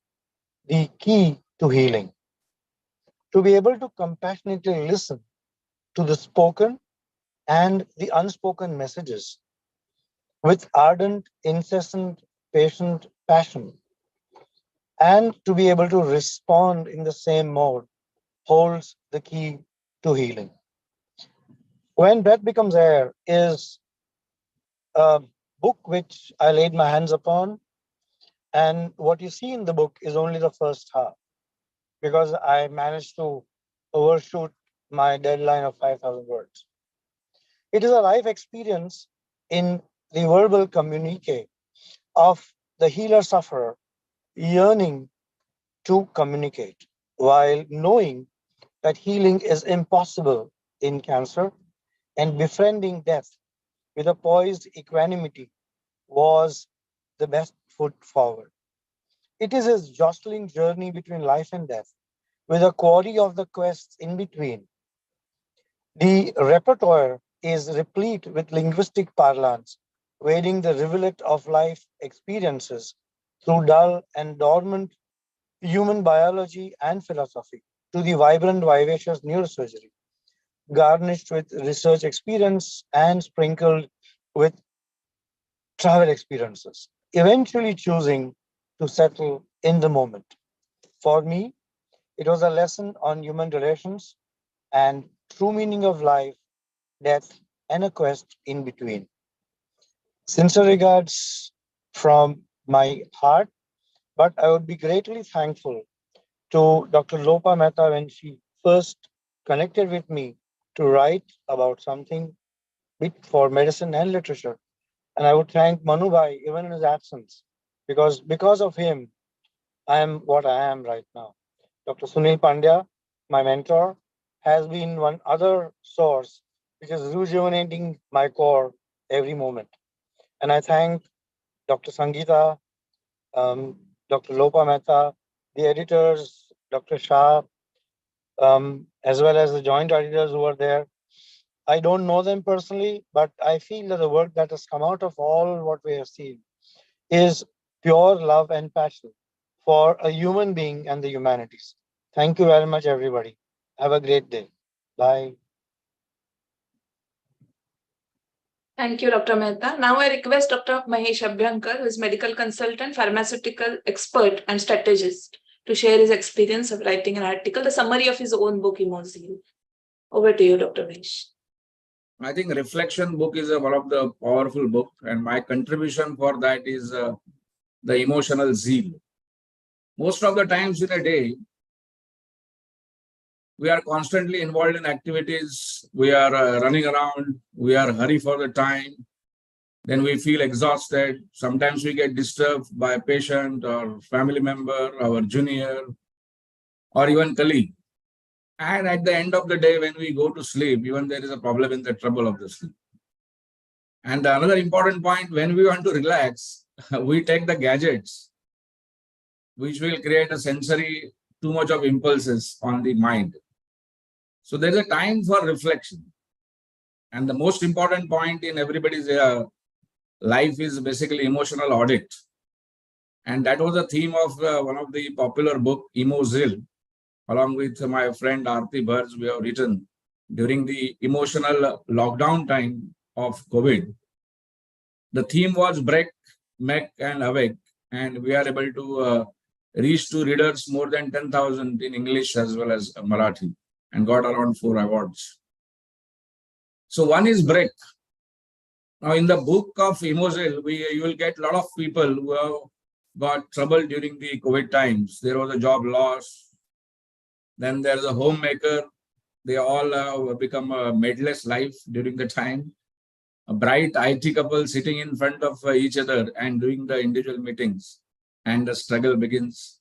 the key to healing. To be able to compassionately listen to the spoken and the unspoken messages with ardent, incessant, patient passion, and to be able to respond in the same mode holds the key to healing. When Breath Becomes Air is a book which I laid my hands upon, and what you see in the book is only the first half, because I managed to overshoot my deadline of 5,000 words. It is a life experience in the verbal communique of the healer-sufferer yearning to communicate while knowing that healing is impossible in cancer, and befriending death with a poised equanimity was the best foot forward. It is a jostling journey between life and death, with a quarry of the quests in between. The repertoire is replete with linguistic parlance, wading the rivulet of life experiences through dull and dormant human biology and philosophy to the vibrant, vivacious neurosurgery, garnished with research experience and sprinkled with travel experiences, eventually choosing to settle in the moment. For me, it was a lesson on human relations and true meaning of life, death, and a quest in between. Sincere regards from my heart, but I would be greatly thankful to Dr. Lopa Mehta when she first connected with me to write about something bit for medicine and literature. And I would thank Manu Bhai even in his absence, because of him, I am what I am right now. Dr. Sunil Pandya, my mentor, has been one other source which is rejuvenating my core every moment. And I thank Dr. Sangeeta, Dr. Lopa Mehta, the editors, Dr. Shah, as well as the joint editors who were there. I don't know them personally, but I feel that the work that has come out of all what we have seen is pure love and passion for a human being and the humanities. Thank you very much, everybody. Have a great day. Bye. Thank you, Dr. Mehta. Now I request Dr. Mahesh Abhyankar, who is medical consultant, pharmaceutical expert, and strategist, to share his experience of writing an article, the summary of his own book, Emotional. Over to you, Dr. Mahesh. I think Reflection book is one of the powerful book, and my contribution for that is the emotional zeal. Most of the times in a day, we are constantly involved in activities. We are running around. We are hurry for the time. Then we feel exhausted. Sometimes we get disturbed by a patient or family member, our junior, or even colleague. And at the end of the day, when we go to sleep, even there is a problem in the trouble of the sleep. And another important point, when we want to relax, we take the gadgets, which will create a sensory, too much of impulses on the mind. So there's a time for reflection. And the most important point in everybody's life is basically emotional audit. And that was the theme of one of the popular book, Emo.Zil, along with my friend Aarti Bharj, we have written during the emotional lockdown time of COVID. The theme was break, make, and awake. And we are able to reach to readers more than 10,000 in English as well as Marathi, and got around 4 awards. So one is break. Now in the book of Emo.Zil, you will get a lot of people who have got trouble during the COVID times. There was a job loss. Then there's a homemaker. They all have become a maidless life during the time. A bright IT couple sitting in front of each other and doing the individual meetings. And the struggle begins.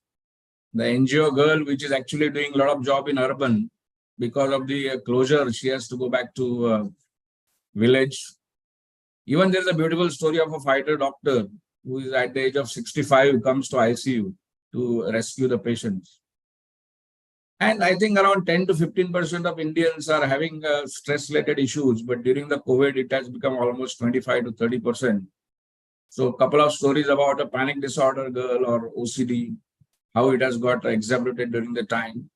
The NGO girl, which is actually doing a lot of job in urban, because of the closure, she has to go back to village. Even there's a beautiful story of a fighter doctor who is at the age of 65, comes to ICU to rescue the patients. And I think around 10 to 15% of Indians are having stress-related issues, but during the COVID, it has become almost 25 to 30%. So a couple of stories about a panic disorder girl or OCD, how it has got exacerbated during the time.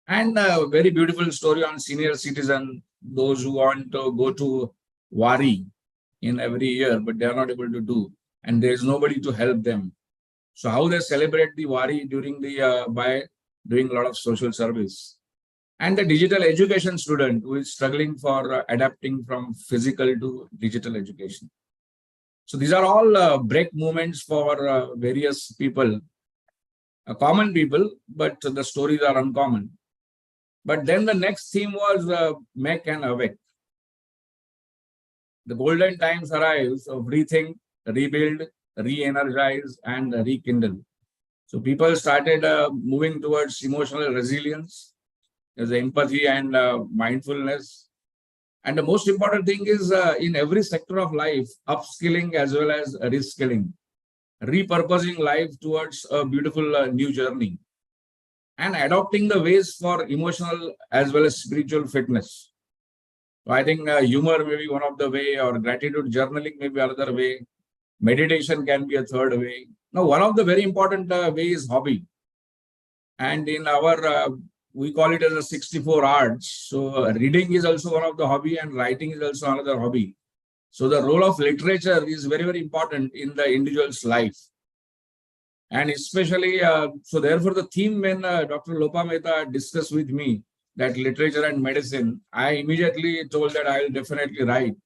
And a very beautiful story on senior citizen, those who want to go to Wari in every year, but they are not able to do, and there is nobody to help them. So how they celebrate the Wari during the by doing a lot of social service. And the digital education student who is struggling for adapting from physical to digital education. So these are all break moments for various people, common people, but the stories are uncommon. But then the next theme was make and awake. The golden times arrives of rethink, rebuild, re-energize, and rekindle. So people started moving towards emotional resilience, there's empathy and mindfulness. And the most important thing is in every sector of life, upskilling as well as reskilling, repurposing life towards a beautiful new journey, and adopting the ways for emotional as well as spiritual fitness. So I think humor may be one of the way, or gratitude journaling may be another way. Meditation can be a third way. Now, one of the very important way is hobby. And in our, we call it as a 64 arts. So reading is also one of the hobby, and writing is also another hobby. So the role of literature is very, very important in the individual's life. And especially, so therefore the theme when Dr. Lopa Mehta discussed with me that literature and medicine, I immediately told that I will definitely write.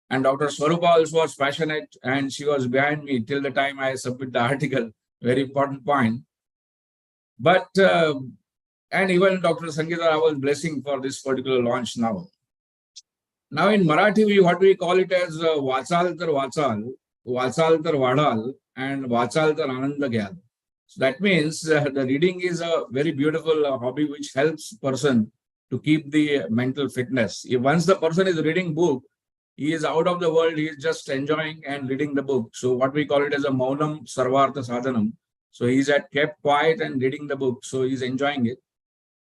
And Dr. Swarupa also was passionate, and she was behind me till the time I submit the article. Very important point. But, and even Dr. Sangeeta, I was blessing for this particular launch now. Now in Marathi, what we call it as Vachal tar Vachal, Vachal tar Vadal, and Vachal tar Ananda Gyal. So that means the reading is a very beautiful hobby which helps person to keep the mental fitness. If once the person is reading book, he is out of the world, he is just enjoying and reading the book. So what we call it as a Maunam Sarvartha Sadhanam. So he is kept quiet and reading the book. So he is enjoying it.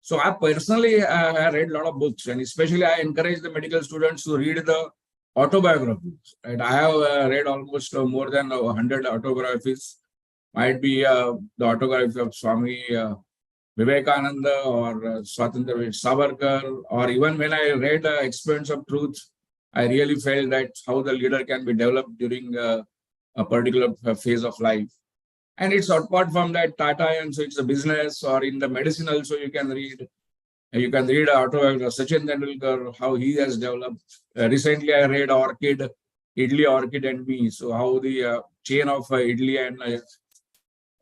So I personally I read a lot of books, and especially I encourage the medical students to read the autobiographies. Right? I have read almost more than 100 autobiographies. Might be the autobiography of Swami Vivekananda or Swatantra Savarkar, or even when I read Experience of Truth, I really felt that how the leader can be developed during a particular phase of life. And it's apart from that, Tata, and so it's a business, or in the medicine also you can read. You can read autobiography of Sachin Tendulkar, how he has developed. Recently, I read Orchid, Idli, Orchid, and Me. So how the chain of Idli and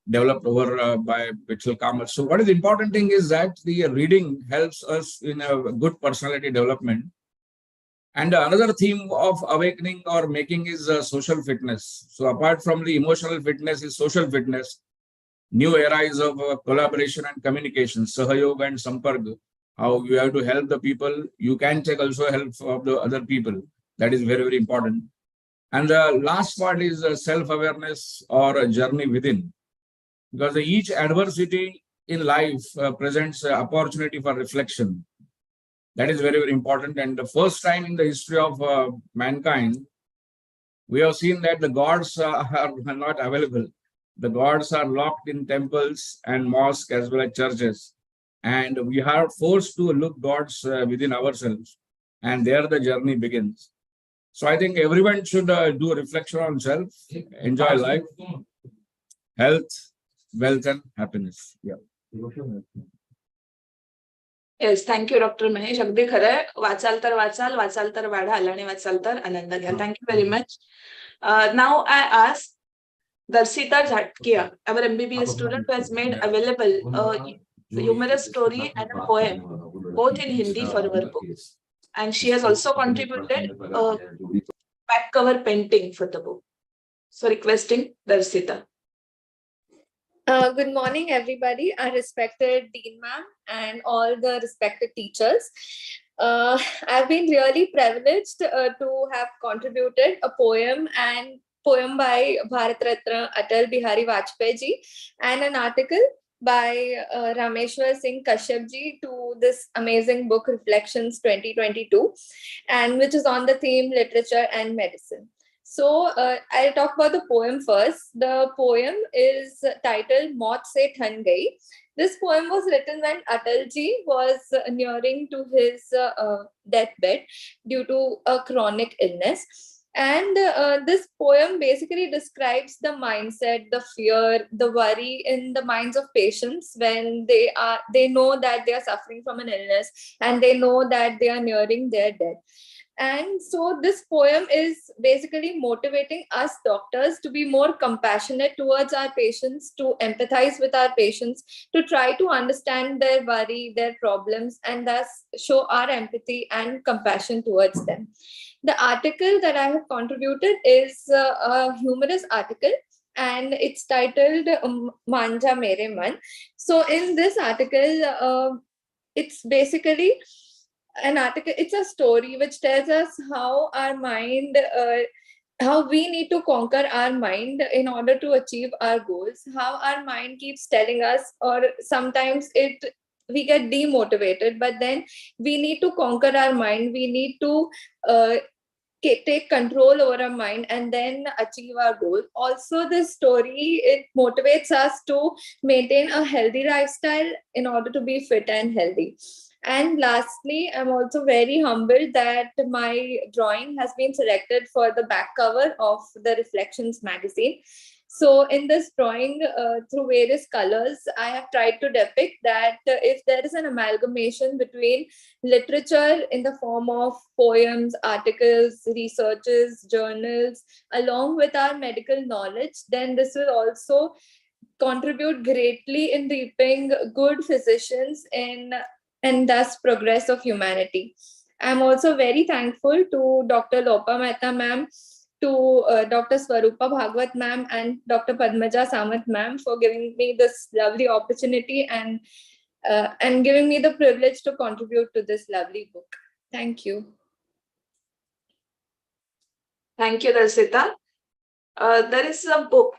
developed over by Vittal Kamath. So what is the important thing is that the reading helps us in a good personality development. And another theme of awakening or making is social fitness. So apart from the emotional fitness is social fitness. New eras of collaboration and communication, Sahayog and Samparg, how you have to help the people. You can take also help of the other people. That is very, very important. And the last part is self-awareness or a journey within. Because each adversity in life presents an opportunity for reflection. That is very, very important. And the first time in the history of mankind, we have seen that the gods are not available. The gods are locked in temples and mosques as well as churches. And we are forced to look gods within ourselves. And there the journey begins. So I think everyone should do a reflection on self, enjoy life, health, wealth, and happiness. Yeah. Yes thank you doctor Mahesh. अगदी खरं आहे. वाचाल तर वाचाल, वाचाल तर वाढाल आणि वाचाल तर आनंद घ्याल. Thank you very much. Now I ask Darsita Jhatkia, our MBBS student, who has made available a humorous story and a poem, both in Hindi for our book. And she has also contributed a back cover painting for the book. So requesting Darsita. Good morning, everybody. Our respected Dean Ma'am and all the respected teachers. I've been really privileged to have contributed a poem by Bharat Ratna Atal Bihari Vajpayee ji and an article by Rameshwar Singh Kashyap ji to this amazing book Reflections 2022, and which is on the theme literature and medicine. So I'll talk about the poem first. The poem is titled Maut Se Than Gayi. This poem was written when Atalji was nearing to his deathbed due to a chronic illness. And this poem basically describes the mindset, the fear, the worry in the minds of patients when they know that they are suffering from an illness and they know that they are nearing their death. And so this poem is basically motivating us doctors to be more compassionate towards our patients, to empathize with our patients, to try to understand their worry, their problems, and thus show our empathy and compassion towards them. The article that I have contributed is a humorous article, and it's titled Manja Mere Man. So in this article, it's basically an article, it's a story which tells us how our mind, how we need to conquer our mind in order to achieve our goals, how our mind keeps telling us, or sometimes we get demotivated, but then we need to conquer our mind, we need to take control over our mind and then achieve our goal. Also, this story, it motivates us to maintain a healthy lifestyle in order to be fit and healthy. And lastly, I'm also very humbled that my drawing has been selected for the back cover of the Reflections magazine. So in this drawing, through various colors, I have tried to depict that if there is an amalgamation between literature in the form of poems, articles, researches, journals, along with our medical knowledge, then this will also contribute greatly in reaping good physicians and thus progress of humanity. I'm also very thankful to Dr. Lopa Mehta ma'am, to Dr. Swarupa Bhagwat ma'am and Dr. Padmaja Samat ma'am for giving me this lovely opportunity and giving me the privilege to contribute to this lovely book. Thank you. Thank you, Darsita. There is a book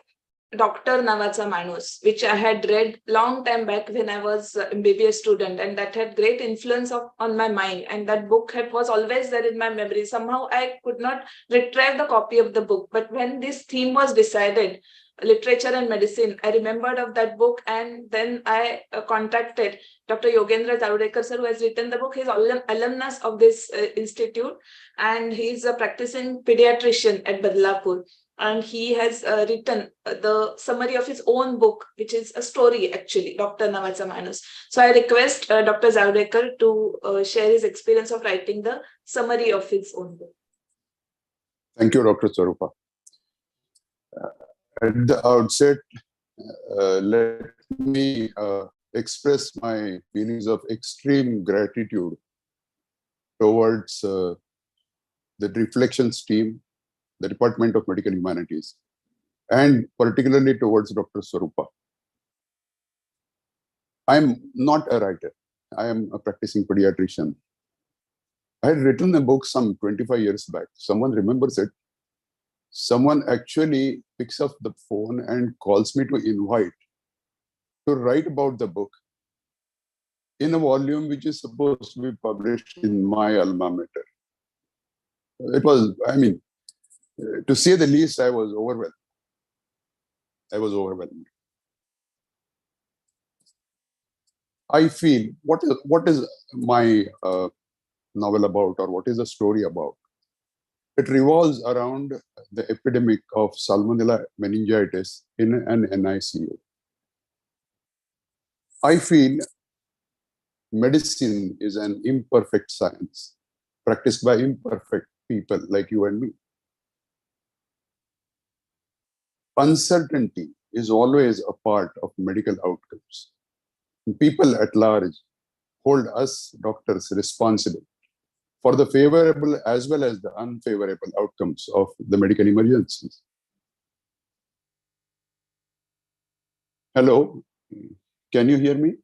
Dr. नावाचा माणूस, which I had read long time back when I was MBBS student, and that had great influence on my mind. And that book was always there in my memory. Somehow I could not retrieve the copy of the book. But when this theme was decided, literature and medicine, I remembered of that book, and then I contacted Dr. Yogendra Tarudekar sir, who has written the book. He's alumnus of this institute, and he's a practicing pediatrician at Badlapur. And he has written the summary of his own book, which is a story actually, Dr. Navacha Manus. So I request Dr. Zavdekar to share his experience of writing the summary of his own book. Thank you, Dr. Swarupa. At the outset, let me express my feelings of extreme gratitude towards the Reflections team, the Department of Medical Humanities, and particularly towards Dr. Swarupa. I'm not a writer. I am a practicing pediatrician. I had written a book some 25 years back. Someone remembers it. Someone actually picks up the phone and calls me to invite to write about the book in a volume which is supposed to be published in my alma mater. It was, I mean, to say the least, I was overwhelmed. I feel, what is my novel about, or what is the story about? It revolves around the epidemic of Salmonella meningitis in an NICU. I feel medicine is an imperfect science practiced by imperfect people like you and me. Uncertainty is always a part of medical outcomes. People at large hold us doctors responsible for the favorable as well as the unfavorable outcomes of the medical emergencies. Hello, can you hear me?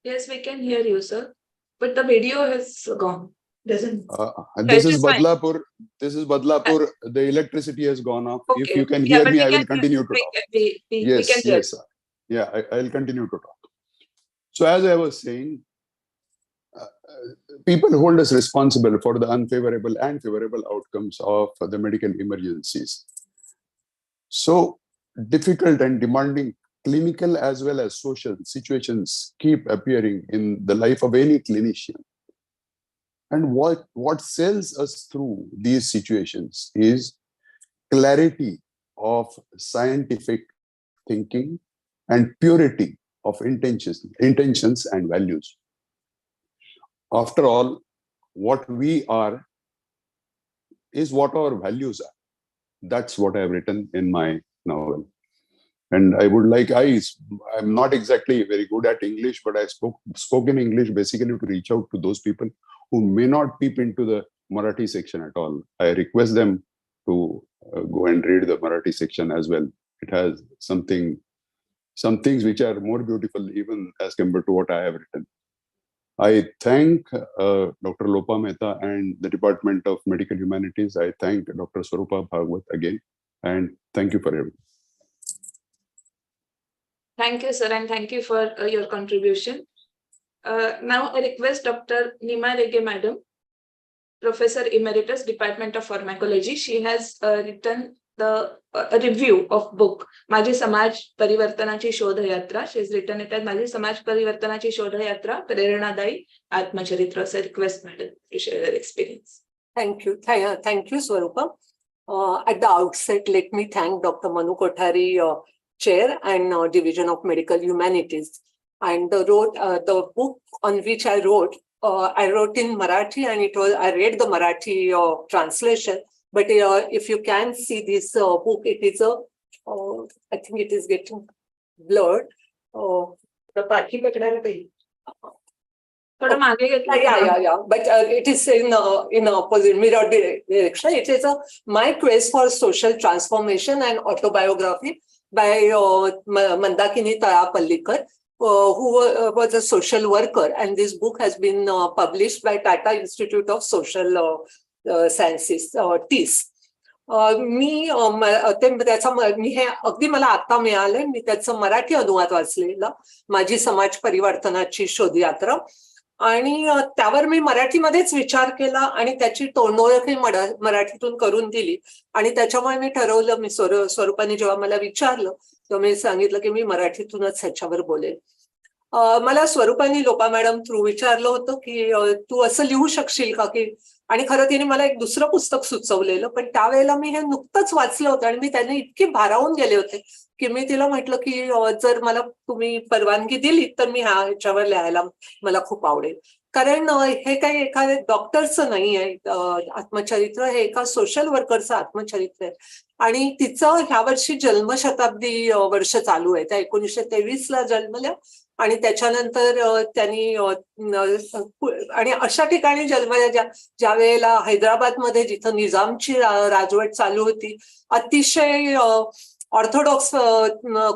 Yes, we can hear you, sir. But the video has gone. Doesn't. This is Badlapur. This is Badlapur. The electricity has gone off. Okay. If you can hear me, I will continue to talk. We can hear. Yes. Yeah, I'll continue to talk. So as I was saying, people hold us responsible for the unfavorable and favorable outcomes of the medical emergencies. So difficult and demanding clinical as well as social situations keep appearing in the life of any clinician. And what sails us through these situations is clarity of scientific thinking and purity of intentions and values. After all, what we are is what our values are. That's what I've written in my novel. And I would like, I'm not exactly very good at English, but I spoke in English basically to reach out to those people who may not peep into the Marathi section at all. I request them to go and read the Marathi section as well. It has some things which are more beautiful even as compared to what I have written. I thank Dr. Lopa Mehta and the Department of Medical Humanities. I thank Dr. Swarupa Bhagwat again, and thank you for everything. Thank you, sir, and thank you for your contribution. Now I request Dr. Nima Rege Madam, Professor Emeritus, Department of Pharmacology. She has written a review of book माझी समाज परिवर्तनाची शोध यात्रा. She has written it as माझी समाज परिवर्तनाची शोध यात्रा, प्रेरणादायी आत्मचरित्र. So I request Madam to share her experience. Thank you. Thank you, Swarupa. At the outset, let me thank Dr. Manu Kothari, Chair and Division of Medical Humanities. And the book on which I wrote in Marathi, and I read the Marathi translation. But if you can see this book, it is I think it is getting blurred. Yeah. But it is in opposite mirror direction. It is My Quest for Social Transformation and Autobiography by Mandakini Tarapallikar, who was a social worker. And this book has been published by Tata Institute of Social Sciences, TIS. मी हे अगदी मला आता मिळालंय. मी त्याचं मराठी अनुवाद वाचलेलं, माझी समाज परिवर्तनाची शोधयात्रा, आणि त्यावर मी मराठीमध्येच विचार केला आणि त्याची तोंडओळखही मराठीतून करून दिली. आणि त्याच्यामुळे मी ठरवलं, मी स्वरूपाने जेव्हा मला विचारलं तेव्हा मी सांगितलं की मी मराठीतूनच ह्याच्यावर बोलेल. मला स्वरूपाने लोपा मॅडम थ्रू विचारलं होतं की तू असं लिहू शकशील का, की आणि खरं तिने मला एक दुसरं पुस्तक सुचवलेलं, पण त्यावेळेला मी हे नुकतंच वाचलं होतं आणि मी त्याने इतकी भारावून गेले होते की मी तिला म्हटलं की जर मला तुम्ही परवानगी दिली तर मी ह्याच्यावर लिहायला मला खूप आवडेल. कारण हे काही एखाद्या डॉक्टरचं नाही आहे आत्मचरित्र, हे एका सोशल वर्करचं आत्मचरित्र आहे. आणि तिचं ह्या वर्षी जन्मशताब्दी वर्ष चालू आहे. त्या 1923ला जन्मल्या आणि त्याच्यानंतर त्यांनी आणि अशा ठिकाणी जन्मल्या ज्या वेळेला हैदराबादमध्ये जिथं निजामची राजवट चालू होती, अतिशय ऑर्थोडॉक्स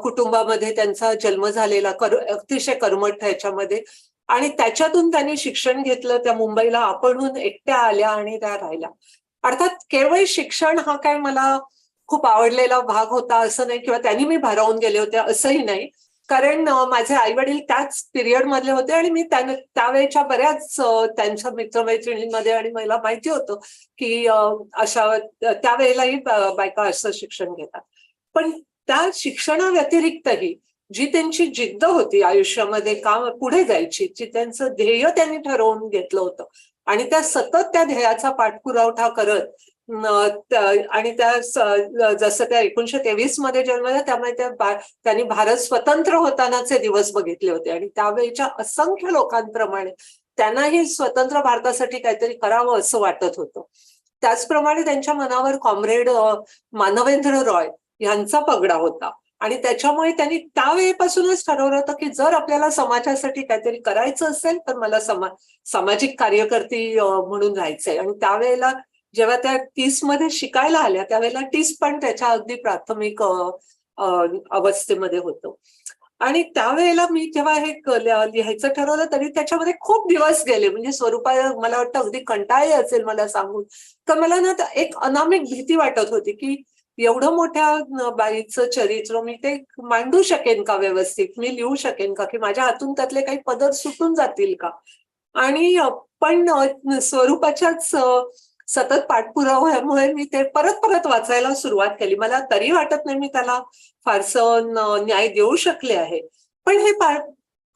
कुटुंबामध्ये त्यांचा जन्म झालेला, अतिशय कर्मठ ह्याच्यामध्ये. आणि त्याच्यातून त्यांनी शिक्षण घेतलं. त्या मुंबईला आपणहून एकट्या आल्या आणि त्या राहिल्या. अर्थात केवळ शिक्षण हा काय मला खूप आवडलेला भाग होता असं नाही, किंवा त्यांनी मी भारावून गेले होते असंही नाही. कारण माझे आई वडील त्याच पिरियड मधले होते आणि मी त्यावेळेच्या बऱ्याच त्यांच्या मित्रमैत्रिणींमध्ये, आणि मला माहिती होतं की अशा त्यावेळेलाही बायका असं शिक्षण घेतात. पण त्या शिक्षणाव्यतिरिक्तही जी त्यांची जिद्द होती आयुष्यामध्ये काम पुढे जायची, जी त्यांचं ध्येय त्यांनी ठरवून घेतलं होतं आणि त्या सतत त्या ध्येयाचा पाठपुरावठा करत आणि त्या जसं त्या 1923 मध्ये जन्मल्या, त्यामुळे त्यांनी भारत स्वतंत्र होतानाचे दिवस बघितले होते आणि त्यावेळेच्या असंख्य लोकांप्रमाणे त्यांनाही स्वतंत्र भारतासाठी काहीतरी करावं असं वाटत होतं. त्याचप्रमाणे त्यांच्या मनावर कॉम्रेड मानवेंद्र रॉय यांचा पगडा होता आणि त्याच्यामुळे त्यांनी त्यावेळेपासूनच ठरवलं होतं की जर आपल्याला समाजासाठी काहीतरी करायचं असेल तर मला सामाजिक कार्यकर्ती म्हणून राहायचंय. आणि त्यावेळेला जेव्हा त्या 30 मध्ये शिकायला आल्या त्यावेळेला 30 पण त्याच्या अगदी प्राथमिक अवस्थेमध्ये होतं. आणि त्यावेळेला मी जेव्हा हे लिहायचं ठरवलं तरी त्याच्यामध्ये खूप दिवस गेले. म्हणजे स्वरूपा मला वाटतं अगदी कंटाळली असेल मला सांगून, तर मला ना एक अनामिक भीती वाटत होती की एवढं मोठ्या बाईचं चरित्र मी ते मांडू शकेन का व्यवस्थित, मी लिहू शकेन का, की माझ्या हातून त्यातले काही पदर सुटून जातील का. आणि पण स्वरूपाच्याच सतत पाठपुराव्यामुळे मी ते परत परत वाचायला सुरुवात केली. मला तरी वाटत नाही मी त्याला फारसं न्याय देऊ शकले आहे. पण हे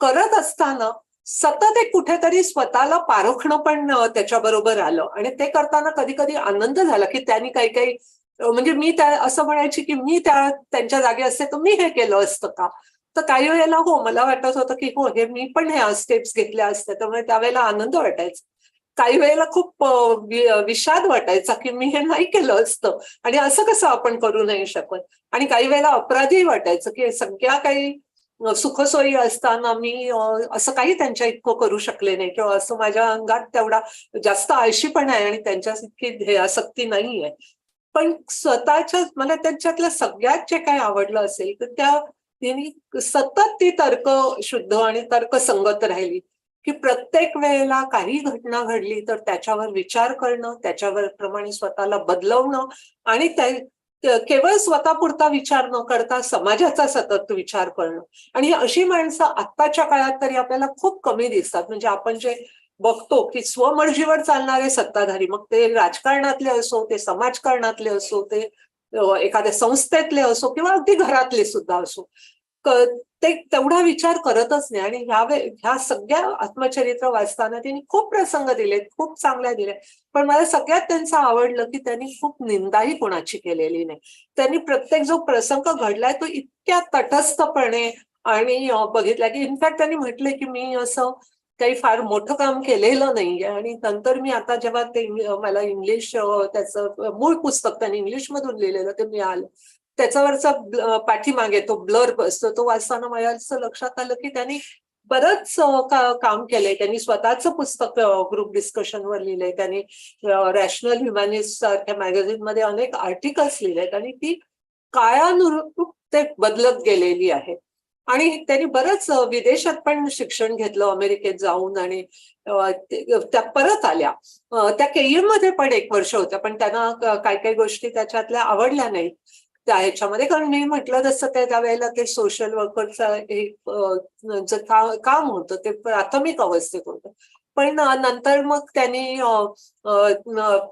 करत असताना सतत एक कुठेतरी स्वतःला पारखणं पण त्याच्याबरोबर आलं आणि ते करताना कधी कधी आनंद झाला की त्यांनी काही काही म्हणजे मी त्या असं म्हणायची की मी त्यांच्या जागी असते तर मी हे केलं असतं का. तर काही वेळेला हो मला वाटत होतं की हो हे मी पण ह्या स्टेप्स घेतल्या असत्या, त्यामुळे त्यावेळेला आनंद वाटायचा. काही वेळेला खूप विषाद वाटायचा की मी हे नाही केलं असतं आणि असं कसं आपण करू नाही शकत. आणि काही वेळेला अपराधी वाटायचं की सगळ्या काही सुखसोयी असताना मी असं काही त्यांच्या इतकं करू शकले नाही, किंवा असं माझ्या अंगात तेवढा जास्त आळशी पण आहे आणि त्यांच्या इतकी ध्येयासक्ती नाही आहे. पण स्वतःच्या मला त्यांच्यातलं सगळ्यात जे काही आवडलं असेल तर त्यांनी सतत ती तर्कशुद्ध आणि तर्कसंगत राहिली, की प्रत्येक वेळेला काही घटना घडली तर त्याच्यावर विचार करणं, त्याच्यावर प्रमाणे स्वतःला बदलवणं आणि केवळ स्वतःपुरता विचार न करता समाजाचा सतत विचार करणं. आणि अशी माणसं आत्ताच्या काळात तरी आपल्याला खूप कमी दिसतात. म्हणजे आपण जे बघतो की स्वमर्जीवर चालणारे सत्ताधारी, मग ते राजकारणातले असो, ते समाजकारणातले असो, ते एखाद्या संस्थेतले असो किंवा अगदी घरातले सुद्धा असो, ते तेवढा विचार करतच नाही. आणि ह्या सगळ्या आत्मचरित्र वाचताना त्यांनी खूप प्रसंग दिलेत, खूप चांगल्या दिल्या, पण मला सगळ्यात त्यांचं आवडलं की त्यांनी खूप निंदाही कोणाची केलेली नाही. त्यांनी प्रत्येक जो प्रसंग घडलाय तो इतक्या तटस्थपणे आणि बघितला की इनफॅक्ट त्यांनी म्हटलंय की मी असं काही फार मोठं काम केलेलं नाहीये. आणि नंतर मी आता जेव्हा ते मला इंग्लिश त्याचं मूळ पुस्तक त्यांनी इंग्लिश मधून लिहिलेलं ते मिळालं, त्याच्यावरचा पाठीमागे तो ब्लर बसतो तो वाचताना माझ्या असं लक्षात आलं की त्यांनी बरंच काम केलंय. त्यांनी स्वतःचं पुस्तक ग्रुप डिस्कशनवर लिहिलंय, त्यांनी रॅशनल ह्युमॅनिस्ट सारख्या मॅगझिन मध्ये अनेक आर्टिकल्स लिहिलेत आणि ती काळानुरूप ते बदलत गेलेली आहे. आणि त्यांनी बरंच विदेशात पण शिक्षण घेतलं, अमेरिकेत जाऊन, आणि त्या परत आल्या. त्या केईएम मध्ये पण 1 वर्ष होत्या, पण त्यांना काही गोष्टी त्याच्यातल्या आवडल्या नाही त्या ह्याच्यामध्ये. कारण मी म्हटलं तसं त्यावेळेला ते सोशल वर्करचं एक काम होतं ते प्राथमिक अवस्थेत होतं. पण नंतर मग त्यांनी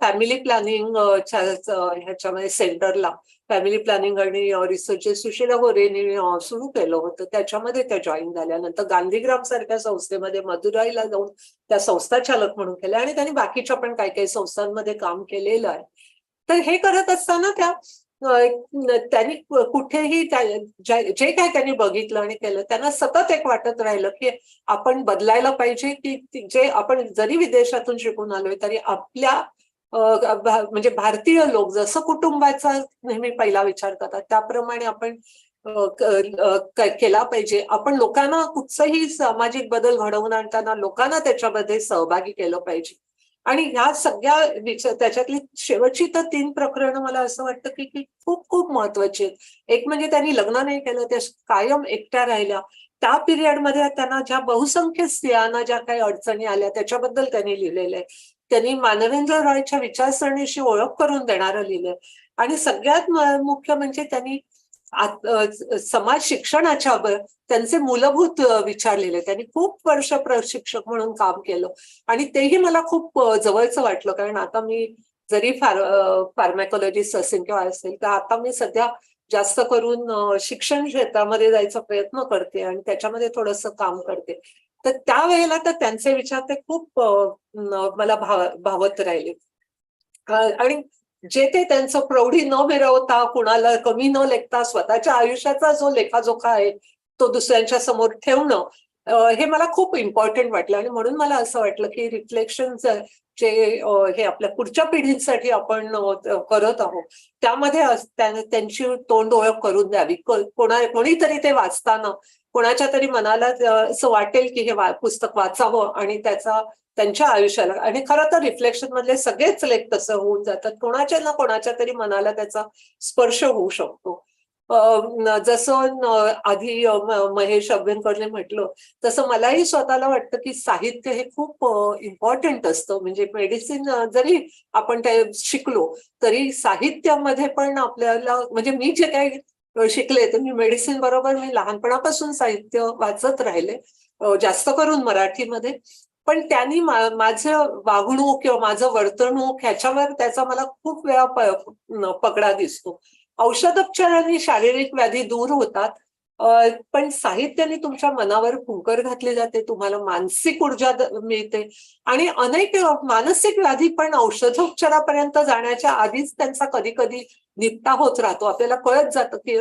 फॅमिली प्लॅनिंग ह्याच्यामध्ये सेंटरला फॅमिली प्लॅनिंग आणि रिसर्च सुशीला गोरेंनी सुरू केलं होतं, त्याच्यामध्ये त्या जॉईन झाल्या. नंतर गांधीग्राम सारख्या संस्थेमध्ये मदुराईला जाऊन त्या संस्था चालक म्हणून केल्या, आणि त्यांनी बाकीच्या पण काही संस्थांमध्ये काम केलेलं आहे. तर हे करत असताना त्यांनी कुठेही जे काय त्यांनी बघितलं आणि केलं, त्यांना सतत एक वाटत राहिलं की आपण बदलायला पाहिजे, की जे आपण जरी विदेशातून शिकून आलोय तरी आपल्या म्हणजे भारतीय लोक जसं कुटुंबाचा नेहमी पहिला विचार करतात त्याप्रमाणे आपण केला पाहिजे. आपण लोकांना कुठचाही सामाजिक बदल घडवून आणताना लोकांना त्याच्यामध्ये सहभागी केलं पाहिजे. आणि ह्या सगळ्या त्याच्यातली शेवटची तर 3 प्रकरणं मला असं वाटतं की खूप खूप महत्वाची आहेत. एक म्हणजे त्यांनी लग्न नाही केलं, त्या कायम एकट्या राहिल्या. त्या पिरियडमध्ये त्यांना ज्या बहुसंख्य स्त्रियांना ज्या काही अडचणी आल्या त्याच्याबद्दल त्यांनी लिहिलेलं आहे. त्यांनी मानवेंद्र रॉयच्या विचारसरणीशी ओळख करून देणारं लिहिलंय. आणि सगळ्यात मुख्य म्हणजे त्यांनी समाज शिक्षणाच्या त्यांचे मूलभूत विचार लिहिले. त्यांनी खूप वर्ष प्रशिक्षक म्हणून काम केलं आणि तेही मला खूप जवळचं वाटलं. कारण आता मी जरी फार्मॅकॉलॉजिस्ट असेल किंवा असेल, तर आता मी सध्या जास्त करून शिक्षण क्षेत्रामध्ये जायचा प्रयत्न करते आणि त्याच्यामध्ये थोडंसं काम करते. तर त्यावेळेला तर त्यांचे विचार ते खूप मला भावत राहिले. आणि जे ते त्यांचं प्रौढी न मिरवता, कुणाला कमी न लेखता स्वतःच्या आयुष्याचा जो लेखाजोखा आहे तो दुसऱ्यांच्या समोर ठेवणं, हे मला खूप इम्पॉर्टंट वाटलं. आणि म्हणून मला असं वाटलं की रिफ्लेक्शन जे हे आपल्या पुढच्या पिढींसाठी आपण करत आहोत त्यामध्ये त्यांची तोंड ओळख करून द्यावी. कोणीतरी ते वाचताना कोणाच्या तरी मनाला असं वाटेल की हे पुस्तक वाचावं आणि त्यांच्या आयुष्याला. आणि खरं तर रिफ्लेक्शन मधले सगळेच लेख तसं होऊन जातात, कोणाच्या ना कोणाच्या तरी मनाला त्याचा स्पर्श होऊ शकतो. जसं आधी महेश अभ्यंकरने म्हटलं तसं मलाही स्वतःला वाटतं की साहित्य हे खूप इम्पॉर्टंट असतं. म्हणजे मेडिसिन जरी आपण ते शिकलो तरी साहित्यामध्ये पण आपल्याला, म्हणजे मी जे काही शिकले तर मी मेडिसिन बरोबर मी लहानपणापासून साहित्य वाचत राहिले, जास्त करून मराठीमध्ये. पण त्यांनी माझं वागणूक किंवा माझं वर्तणूक ह्याच्यावर त्याचा मला खूप वेळा पगडा दिसतो. औषधोपचारांनी शारीरिक व्याधी दूर होतात, पण साहित्याने तुमच्या मनावर फुंकर घातली जाते, तुम्हाला मानसिक ऊर्जा मिळते. आणि अनेक मानसिक व्याधी पण औषधोपचारापर्यंत जाण्याच्या आधीच त्यांचा कधी कधी निपटा होत राहतो. आपल्याला कळत जातं की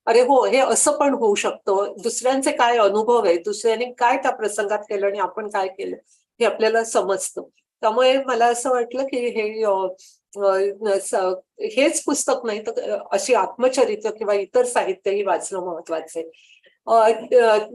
अरे हो, हे असं पण होऊ शकतं, दुसऱ्यांचे काय अनुभव आहे, दुसऱ्यांनी काय त्या प्रसंगात केलं आणि आपण काय केलं हे आपल्याला समजतं. त्यामुळे मला असं वाटलं की हेच पुस्तक नाही तर अशी आत्मचरित्र किंवा इतर साहित्यही वाचणं महत्वाचं आहे.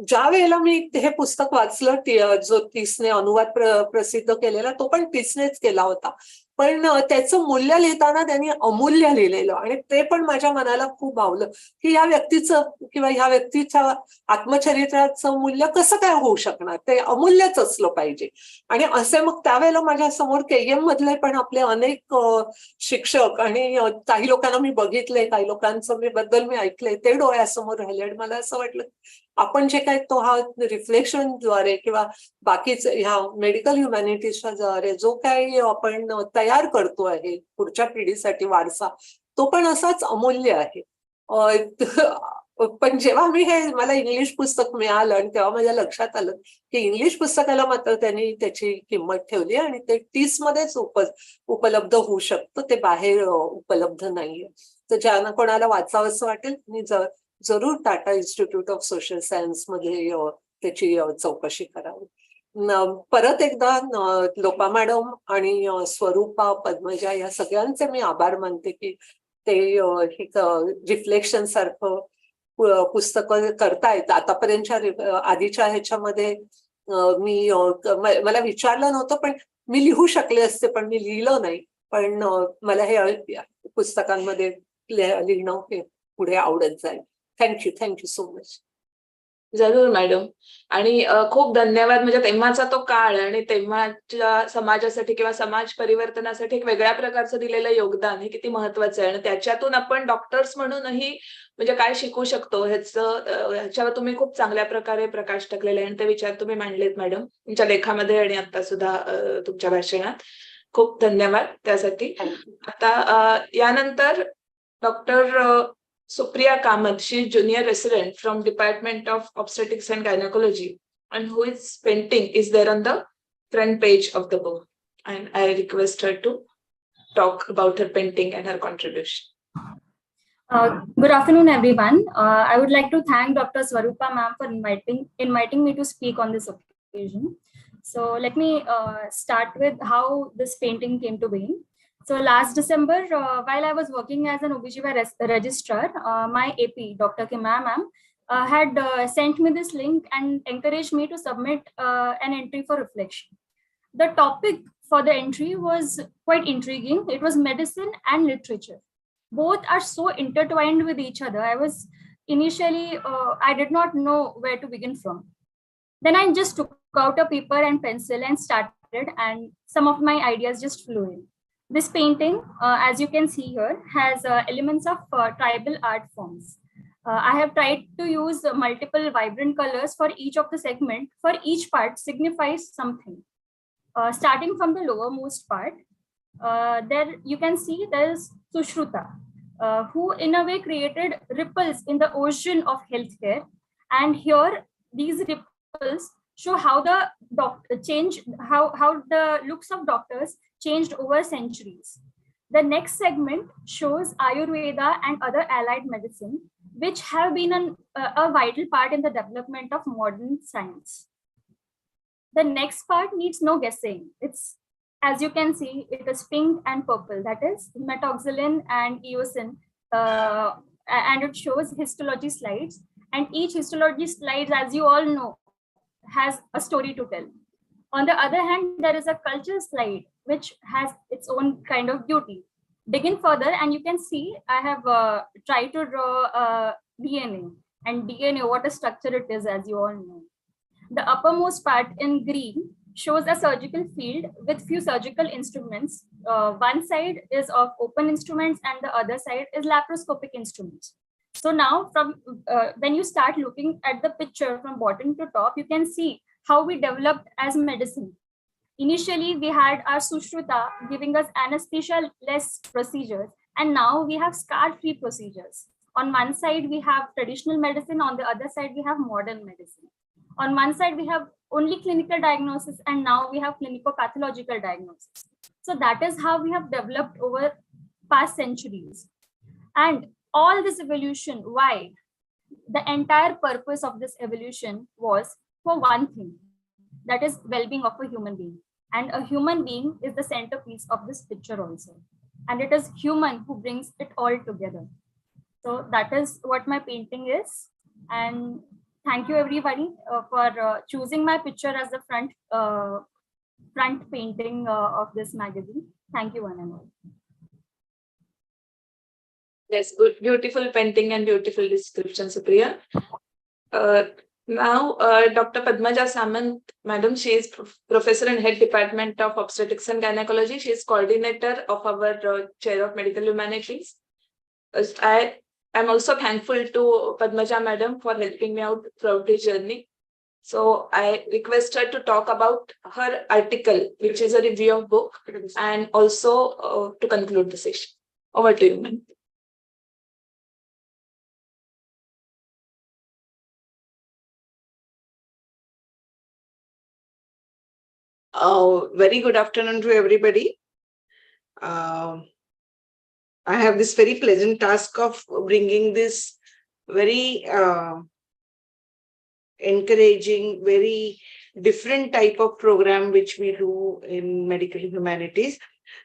ज्या वेळेला मी हे पुस्तक वाचलं, जो तीसने अनुवाद प्रसिद्ध केलेला तो पण तीसनेच केला होता, पण त्याचं मूल्य लिहिताना त्यांनी अमूल्य लिहिलेलं आणि ते पण माझ्या मनाला खूप भावलं की या व्यक्तीचं किंवा ह्या व्यक्तीच्या आत्मचरित्राचं मूल्य कसं काय होऊ शकणार, ते अमूल्यच असलं पाहिजे. आणि असे मग त्यावेळेला माझ्या समोर केईएम मधले पण आपले अनेक शिक्षक आणि काही लोकांना मी बघितले, काही लोकांचं बद्दल मी ऐकलंय, ते डोळ्यासमोर राहिले. आणि मला असं वाटलं आपण जे काय तो हा रिफ्लेक्शनद्वारे किंवा बाकीच ह्या मेडिकल ह्युमॅनिटीजच्या द्वारे जो काही आपण तयार करतो आहे पुढच्या पिढीसाठी वारसा, तो पण असाच अमूल्य आहे. पण जेव्हा मला इंग्लिश पुस्तक मिळालं आणि तेव्हा माझ्या लक्षात आलं की इंग्लिश पुस्तकाला मात्र त्यांनी त्याची किंमत ठेवली आणि ते 30 मध्येच उपलब्ध होऊ शकतं, ते बाहेर उपलब्ध नाहीये. तर ज्यांना कोणाला वाचावं असं वाटेल मी जरूर Tata institute of social science मध्ये त्याची चौकशी करावी. परत एकदा लोपा मॅडम आणि स्वरूपा, पद्मजा या सगळ्यांचे मी आभार मानते की ते रिफ्लेक्शन सारखं पुस्तकं करतायत. आतापर्यंतच्या आधीच्या ह्याच्यामध्ये मला विचारलं नव्हतं, पण मी लिहू शकले असते, पण मी लिहिलं नाही. पण मला हे पुस्तकांमध्ये लिहिणं हे पुढे आवडत जाईल. Thank you so much. जरूर मॅडम. आणि खूप धन्यवाद. म्हणजे तेव्हाचा तो काळ आणि तेव्हाच्या समाजासाठी किंवा समाज परिवर्तनासाठी एक वेगळ्या प्रकारचं दिलेलं योगदान हे किती महत्वाचं आहे आणि त्याच्यातून आपण डॉक्टर्स म्हणूनही म्हणजे काय शिकू शकतो ह्याच्यावर तुम्ही खूप चांगल्या प्रकारे प्रकाश टाकलेला आहे आणि ते विचार तुम्ही मांडलेत मॅडम तुमच्या लेखामध्ये आणि आता सुद्धा तुमच्या भाषणात. खूप धन्यवाद त्यासाठी. आता यानंतर doctor Supriya Kamath, she is junior resident from Department of Obstetrics and Gynecology, and who is painting is there on the front page of the book. And I request her to talk about her painting and her contribution. Good afternoon, everyone. I would like to thank Dr. Swarupa ma'am for inviting me to speak on this occasion. So let me start with how this painting came to be. So last December, while I was working as an OBGYN registrar, my AP, Dr. Kimma ma'am, had sent me this link and encouraged me to submit an entry for reflection. The topic for the entry was quite intriguing. It was medicine and literature. Both are so intertwined with each other. I was initially, I did not know where to begin from. Then I just took out a paper and pencil and started, and some of my ideas just flew in. This painting, as you can see here, has elements of tribal art forms. I have tried to use multiple vibrant colors for each of the segment, for each part signifies something. Starting from the lowermost part, there you can see there is Sushruta, who in a way created ripples in the ocean of healthcare. And here, these ripples show how the how the looks of doctors changed over centuries. The next segment shows Ayurveda and other allied medicine, which have been a vital part in the development of modern science. The next part needs no guessing. It's, as you can see, it is pink and purple. That is methoxylin and eosin, and it shows histology slides. And each histology slide, as you all know, has a story to tell. On the other hand, there is a culture slide, which has its own kind of beauty. Dig in further, and you can see I have tried to draw DNA. And DNA, what a structure it is, as you all know. The uppermost part in green shows a surgical field with few surgical instruments. One side is of open instruments and the other side is laparoscopic instruments. So now from when you start looking at the picture from bottom to top, you can see how we developed as medicine. Initially, we had our Sushruta giving us anesthesia-less procedures, and now we have scar-free procedures. On one side, we have traditional medicine. On the other side, we have modern medicine. On one side, we have only clinical diagnosis, and now we have clinico-pathological diagnosis. So that is how we have developed over past centuries. And all this evolution, why? The entire purpose of this evolution was for one thing, that is well-being of a human being. And a human being is the centerpiece of this picture also. And it is human who brings it all together. So that is what my painting is. And thank you everybody for choosing my picture as the front painting of this magazine. Thank you one and all. Yes, good, beautiful painting and beautiful description, Supriya. Now, Dr. Padmaja Samant, Madam, she is Professor and Head Department of Obstetrics and Gynecology. She is coordinator of our Chair of Medical Humanities. I am also thankful to Padmaja Madam for helping me out throughout the journey. So I request her to talk about her article, which is a review of book, and also to conclude the session. Over to you, ma'am. Very good afternoon to everybody. I have this very pleasant task of bringing this very encouraging, very different type of program which we do in Medical Humanities.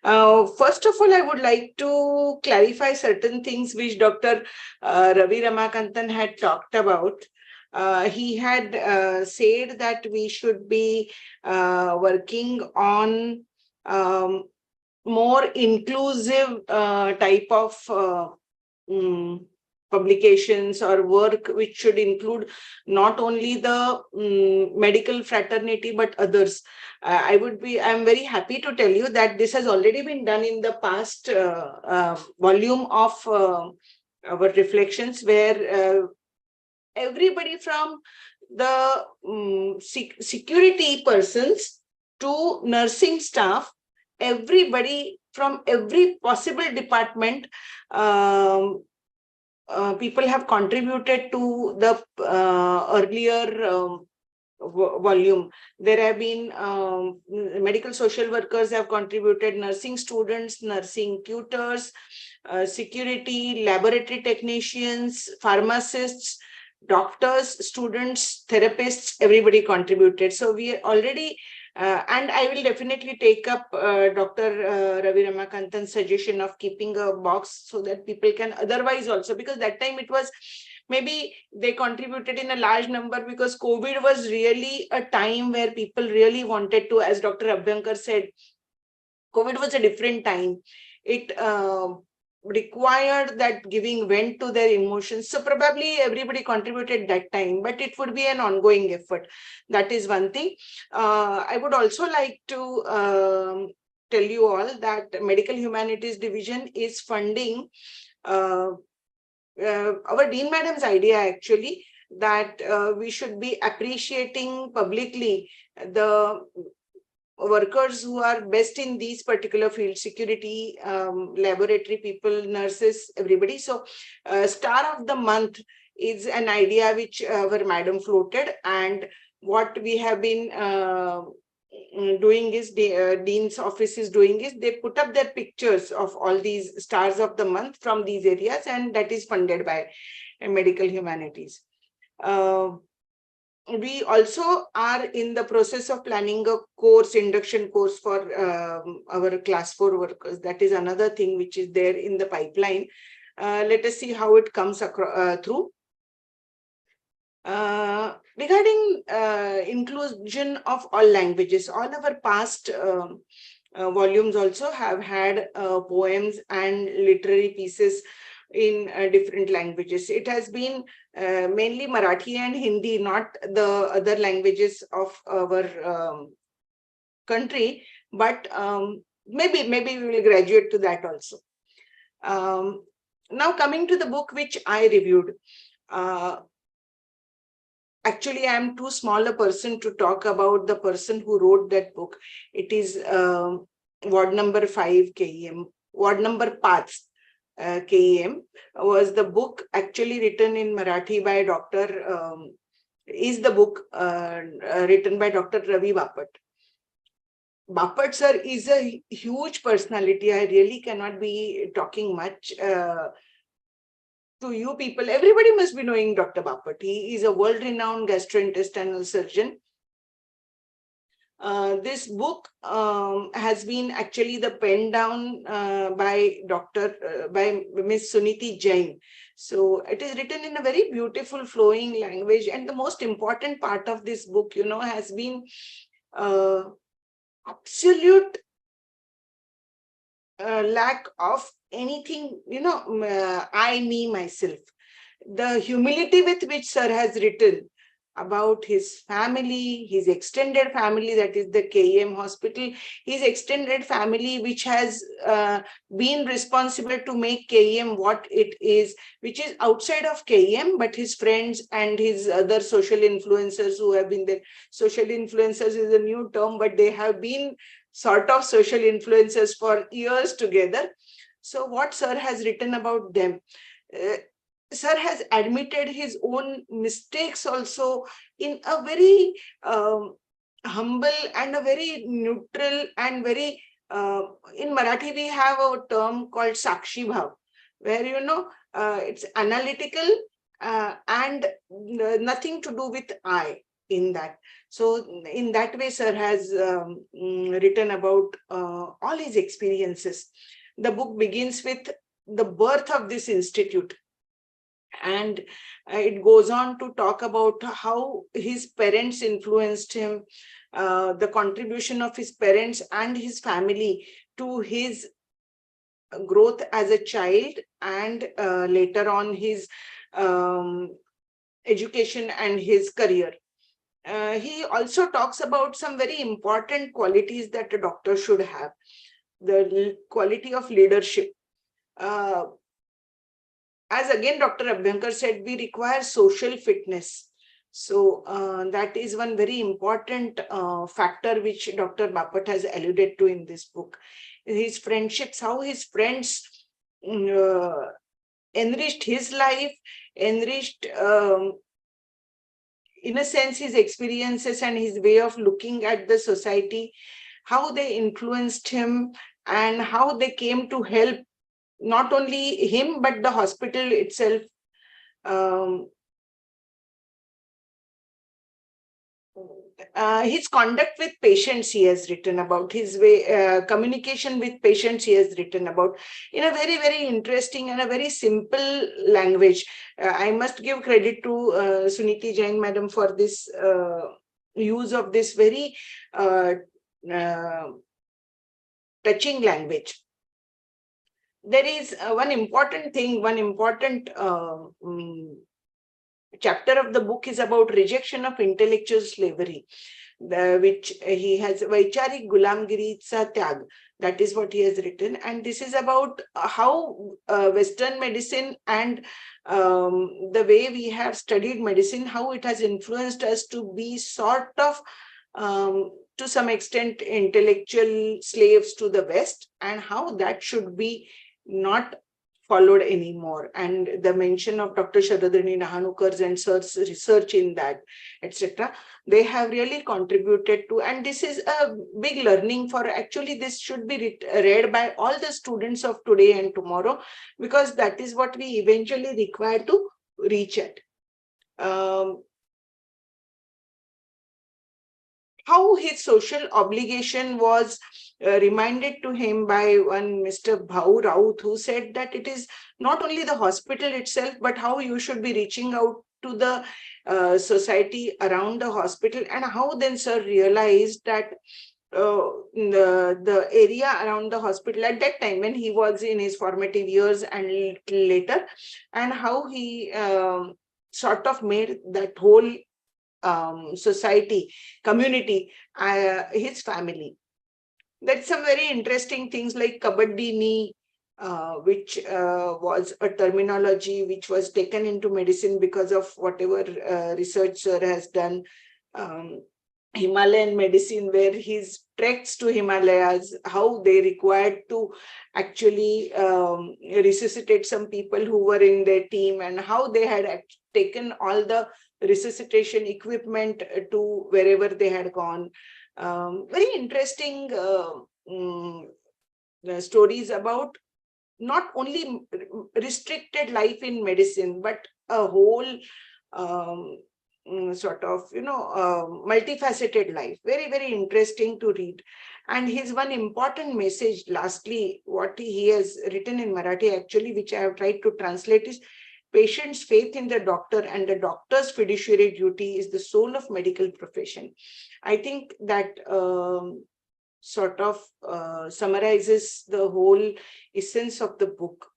First of all, I would like to clarify certain things which Dr. Ravi Ramakanthan had talked about. He had said that we should be working on more inclusive type of publications or work which should include not only the medical fraternity but others. I'm very happy to tell you that this has already been done in the past volume of our reflections, where everybody from the security persons to nursing staff, everybody from every possible department, people have contributed to the earlier volume. There have been medical social workers have contributed, nursing students, nursing tutors, security, laboratory technicians, pharmacists, doctors, students, therapists, everybody contributed. So we already, and I will definitely take up Dr. Ravi Ramakanthan's suggestion of keeping a box so that people can otherwise also, because that time it was, maybe they contributed in a large number because COVID was really a time where people really wanted to, as Dr. Abhyankar said, COVID was a different time. It required that giving vent to their emotions. So probably everybody contributed that time, but it would be an ongoing effort. That is one thing. I would also like to tell you all that Medical Humanities Division is funding our Dean Madam's idea actually, that we should be appreciating publicly the workers who are best in these particular fields, security, laboratory people, nurses, everybody. So Star of the Month is an idea which our madam floated, and what we have been doing is, the Dean's office is doing is, they put up their pictures of all these stars of the month from these areas, and that is funded by Medical Humanities. We also are in the process of planning a course, induction course for our class 4 workers. That is another thing which is there in the pipeline. Let us see how it comes through. Regarding inclusion of all languages, all our past volumes also have had poems and literary pieces in different languages. It has been mainly Marathi and Hindi, not the other languages of our country, but maybe we will graduate to that also. Now coming to the book which I reviewed. Actually, I am too small a person to talk about the person who wrote that book. It is Ward number 5 KEM, Ward number 5 KEM was the book actually written in Marathi by is the book written by Dr. Ravi Bapat. Bapat sir is a huge personality. I really cannot be talking much to you people. Everybody must be knowing Dr. Bapat. He is a world-renowned gastrointestinal surgeon. This book has been actually the pen down by Miss Suniti Jain. So it is written in a very beautiful flowing language, and the most important part of this book, has been absolute lack of anything, I, me, myself. The humility with which sir has written about his family, his extended family, that is the KEM hospital, his extended family, which has been responsible to make KEM what it is, which is outside of KEM, but his friends and his other social influencers who have been there. Social influencers is a new term, but they have been sort of social influencers for years together. So what sir has written about them, sir has admitted his own mistakes also in a very humble and a very neutral and very, in Marathi we have a term called Sakshi Bhav, where it's analytical and nothing to do with I in that. So in that way, sir has written about all his experiences. The book begins with the birth of this institute, and it goes on to talk about how his parents influenced him, the contribution of his parents and his family to his growth as a child and later on his education and his career. He also talks about some very important qualities that a doctor should have. The quality of leadership. As again Dr. Abhyankar said, we require social fitness. So that is one very important factor which Dr. Bapat has alluded to in this book. His friendships, how his friends enriched his life, enriched in a sense his experiences and his way of looking at the society, how they influenced him and how they came to help not only him but the hospital itself. His conduct with patients he has written about, his way communication with patients he has written about in a very, very interesting and a very simple language. I must give credit to Suniti Jain madam for this use of this very touching language. There is one important thing, one important chapter of the book is about rejection of intellectual slavery, which he has Vaicharik Gulamgiri Tyag. That is what he has written. And this is about how Western medicine and the way we have studied medicine, how it has influenced us to be sort of, to some extent, intellectual slaves to the West, and how that should be not followed anymore. And the mention of Dr. Sharadrini Nahanukar's and Sir's research in that, etc., they have really contributed to, and this is a big learning for, actually this should be read by all the students of today and tomorrow, because that is what we eventually require to reach at. How his social obligation was reminded to him by one Mr. Bhau Raut, who said that it is not only the hospital itself, but how you should be reaching out to the society around the hospital, and how then sir realized that the area around the hospital at that time when he was in his formative years and later, and how he sort of made that whole society, community, his family. That's some very interesting things like Kabaddi Ni, which was a terminology which was taken into medicine because of whatever research sir has done. Himalayan medicine, where his treks to Himalayas, how they required to actually resuscitate some people who were in their team, and how they had taken all the resuscitation equipment to wherever they had gone. Very interesting stories about not only restricted life in medicine, but a whole sort of, multifaceted life. Very, very interesting to read. And his one important message, lastly, what he has written in Marathi, actually, which I have tried to translate, is patient's faith in the doctor and the doctor's fiduciary duty is the soul of medical profession. I think that sort of summarizes the whole essence of the book.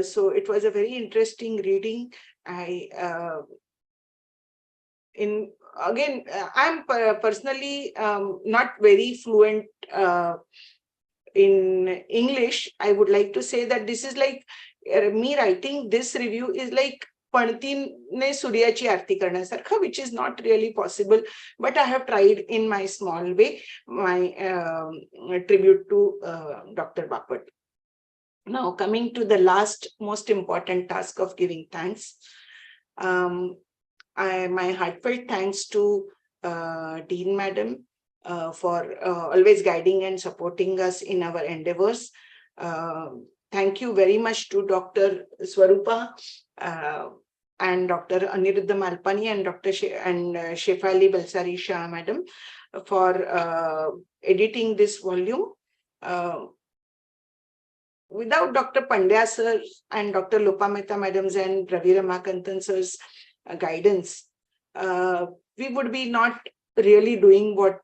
So it was a very interesting reading. I'm personally not very fluent in English. I would like to say that this is like me writing this review is like Panitine Suryachi Aarti karnasarkha, which is not really possible, but I have tried in my small way my tribute to Dr. Bapat. Now, coming to the last most important task of giving thanks. My heartfelt thanks to Dean Madam for always guiding and supporting us in our endeavors. Thank you very much to Dr. Swarupa and Dr. Aniruddha Malpani and Dr. Shefali Balsari Shah Madam for editing this volume. Without Dr. Pandya sir and Dr. Lopameta Madams and Ravi Ramakantan sir's guidance, we would be not really doing what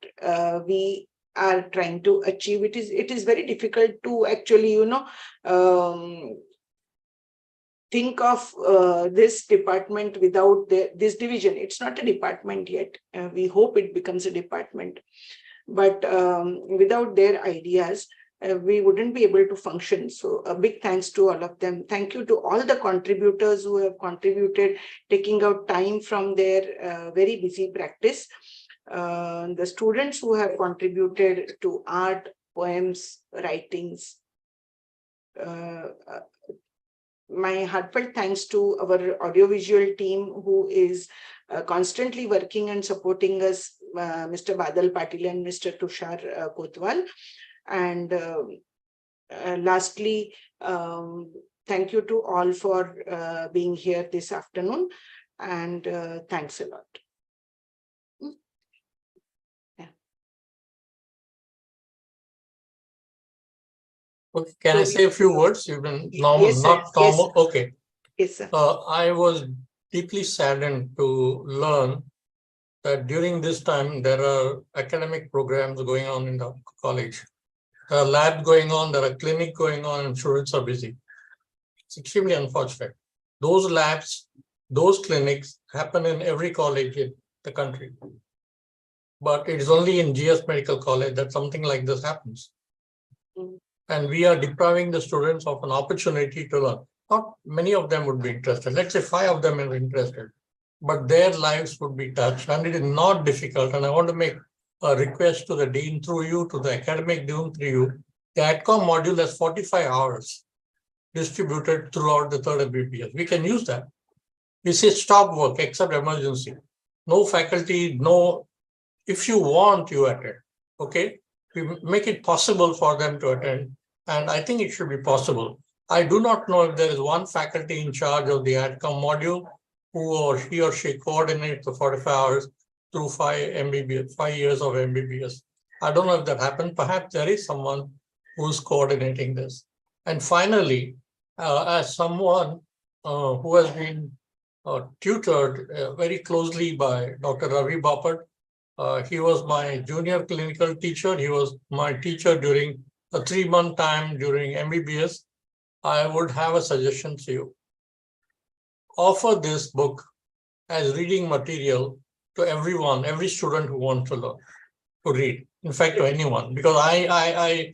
we are trying to achieve. It is very difficult to actually, think of this department without this division. It's not a department yet. We hope it becomes a department. But without their ideas, we wouldn't be able to function. So a big thanks to all of them. Thank you to all the contributors who have contributed, taking out time from their very busy practice. The students who have contributed to art, poems, writings. My heartfelt thanks to our audiovisual team who is constantly working and supporting us, Mr. Badal Patil and Mr. Tushar Kotwal. And lastly, thank you to all for being here this afternoon, and thanks a lot. Okay, can I say a few words? Even normal, yes, not normal. Yes. Okay. Yes, sir. I was deeply saddened to learn that during this time there are academic programs going on in the college. There are labs going on, there are clinics going on, and students are busy. It's extremely unfortunate. Those labs, those clinics happen in every college in the country. But it is only in GS Medical College that something like this happens. And we are depriving the students of an opportunity to learn. Not many of them would be interested. Let's say 5 of them are interested, but their lives would be touched, and it is not difficult. And I want to make a request to the dean through you, to the academic dean through you. The ADCOM module has 45 hours distributed throughout the 3rd MBBS. We can use that. We say stop work except emergency. No faculty, no, if you want, you attend. Okay? We make it possible for them to attend, and I think it should be possible. I do not know if there is one faculty in charge of the ADCOM module he or she coordinates the 45 hours through 5 years of MBBS. I don't know if that happened. Perhaps there is someone who's coordinating this. And finally, as someone who has been tutored very closely by Dr. Ravi Bapat, he was my junior clinical teacher. He was my teacher during a 3-month time during MBBS. I would have a suggestion to you. Offer this book as reading material to everyone, every student who wants to learn, to read. In fact, to anyone, because I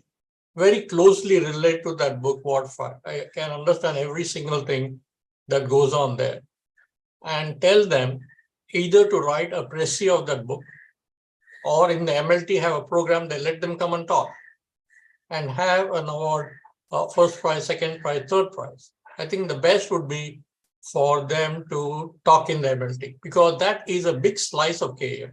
very closely relate to that book, Ward 5. I can understand every single thing that goes on there. And tell them either to write a précis of that book, or in the MLT have a program, they let them come and talk and have an award, first prize, second prize, third prize. I think the best would be for them to talk in the MLT, because that is a big slice of KM.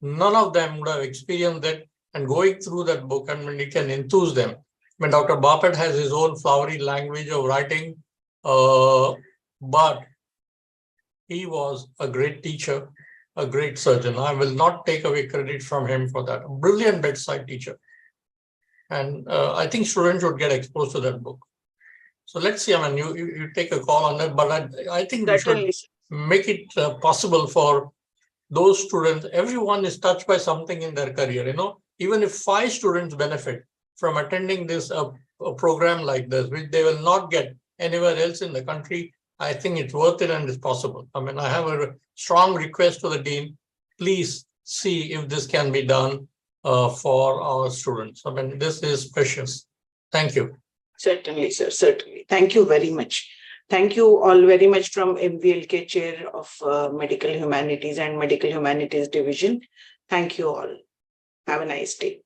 None of them would have experienced that, and going through that book, and when it can enthuse them. When Dr. Bapat has his own flowery language of writing, but he was a great teacher, a great surgeon. I will not take away credit from him for that. A brilliant bedside teacher. And I think students should get exposed to that book. So let's see, I mean, you take a call on that, but I think we should make it possible for those students. Everyone is touched by something in their career, even if 5 students benefit from attending this a program like this, which they will not get anywhere else in the country, I think it's worth it and it's possible. I mean, I have a strong request to the dean, please see if this can be done for our students. I mean, this is precious. Thank you. Certainly, sir, certainly. Thank you very much. Thank you all very much from M.V.L.K. Chair of Medical Humanities and Medical Humanities Division. Thank you all. Have a nice day.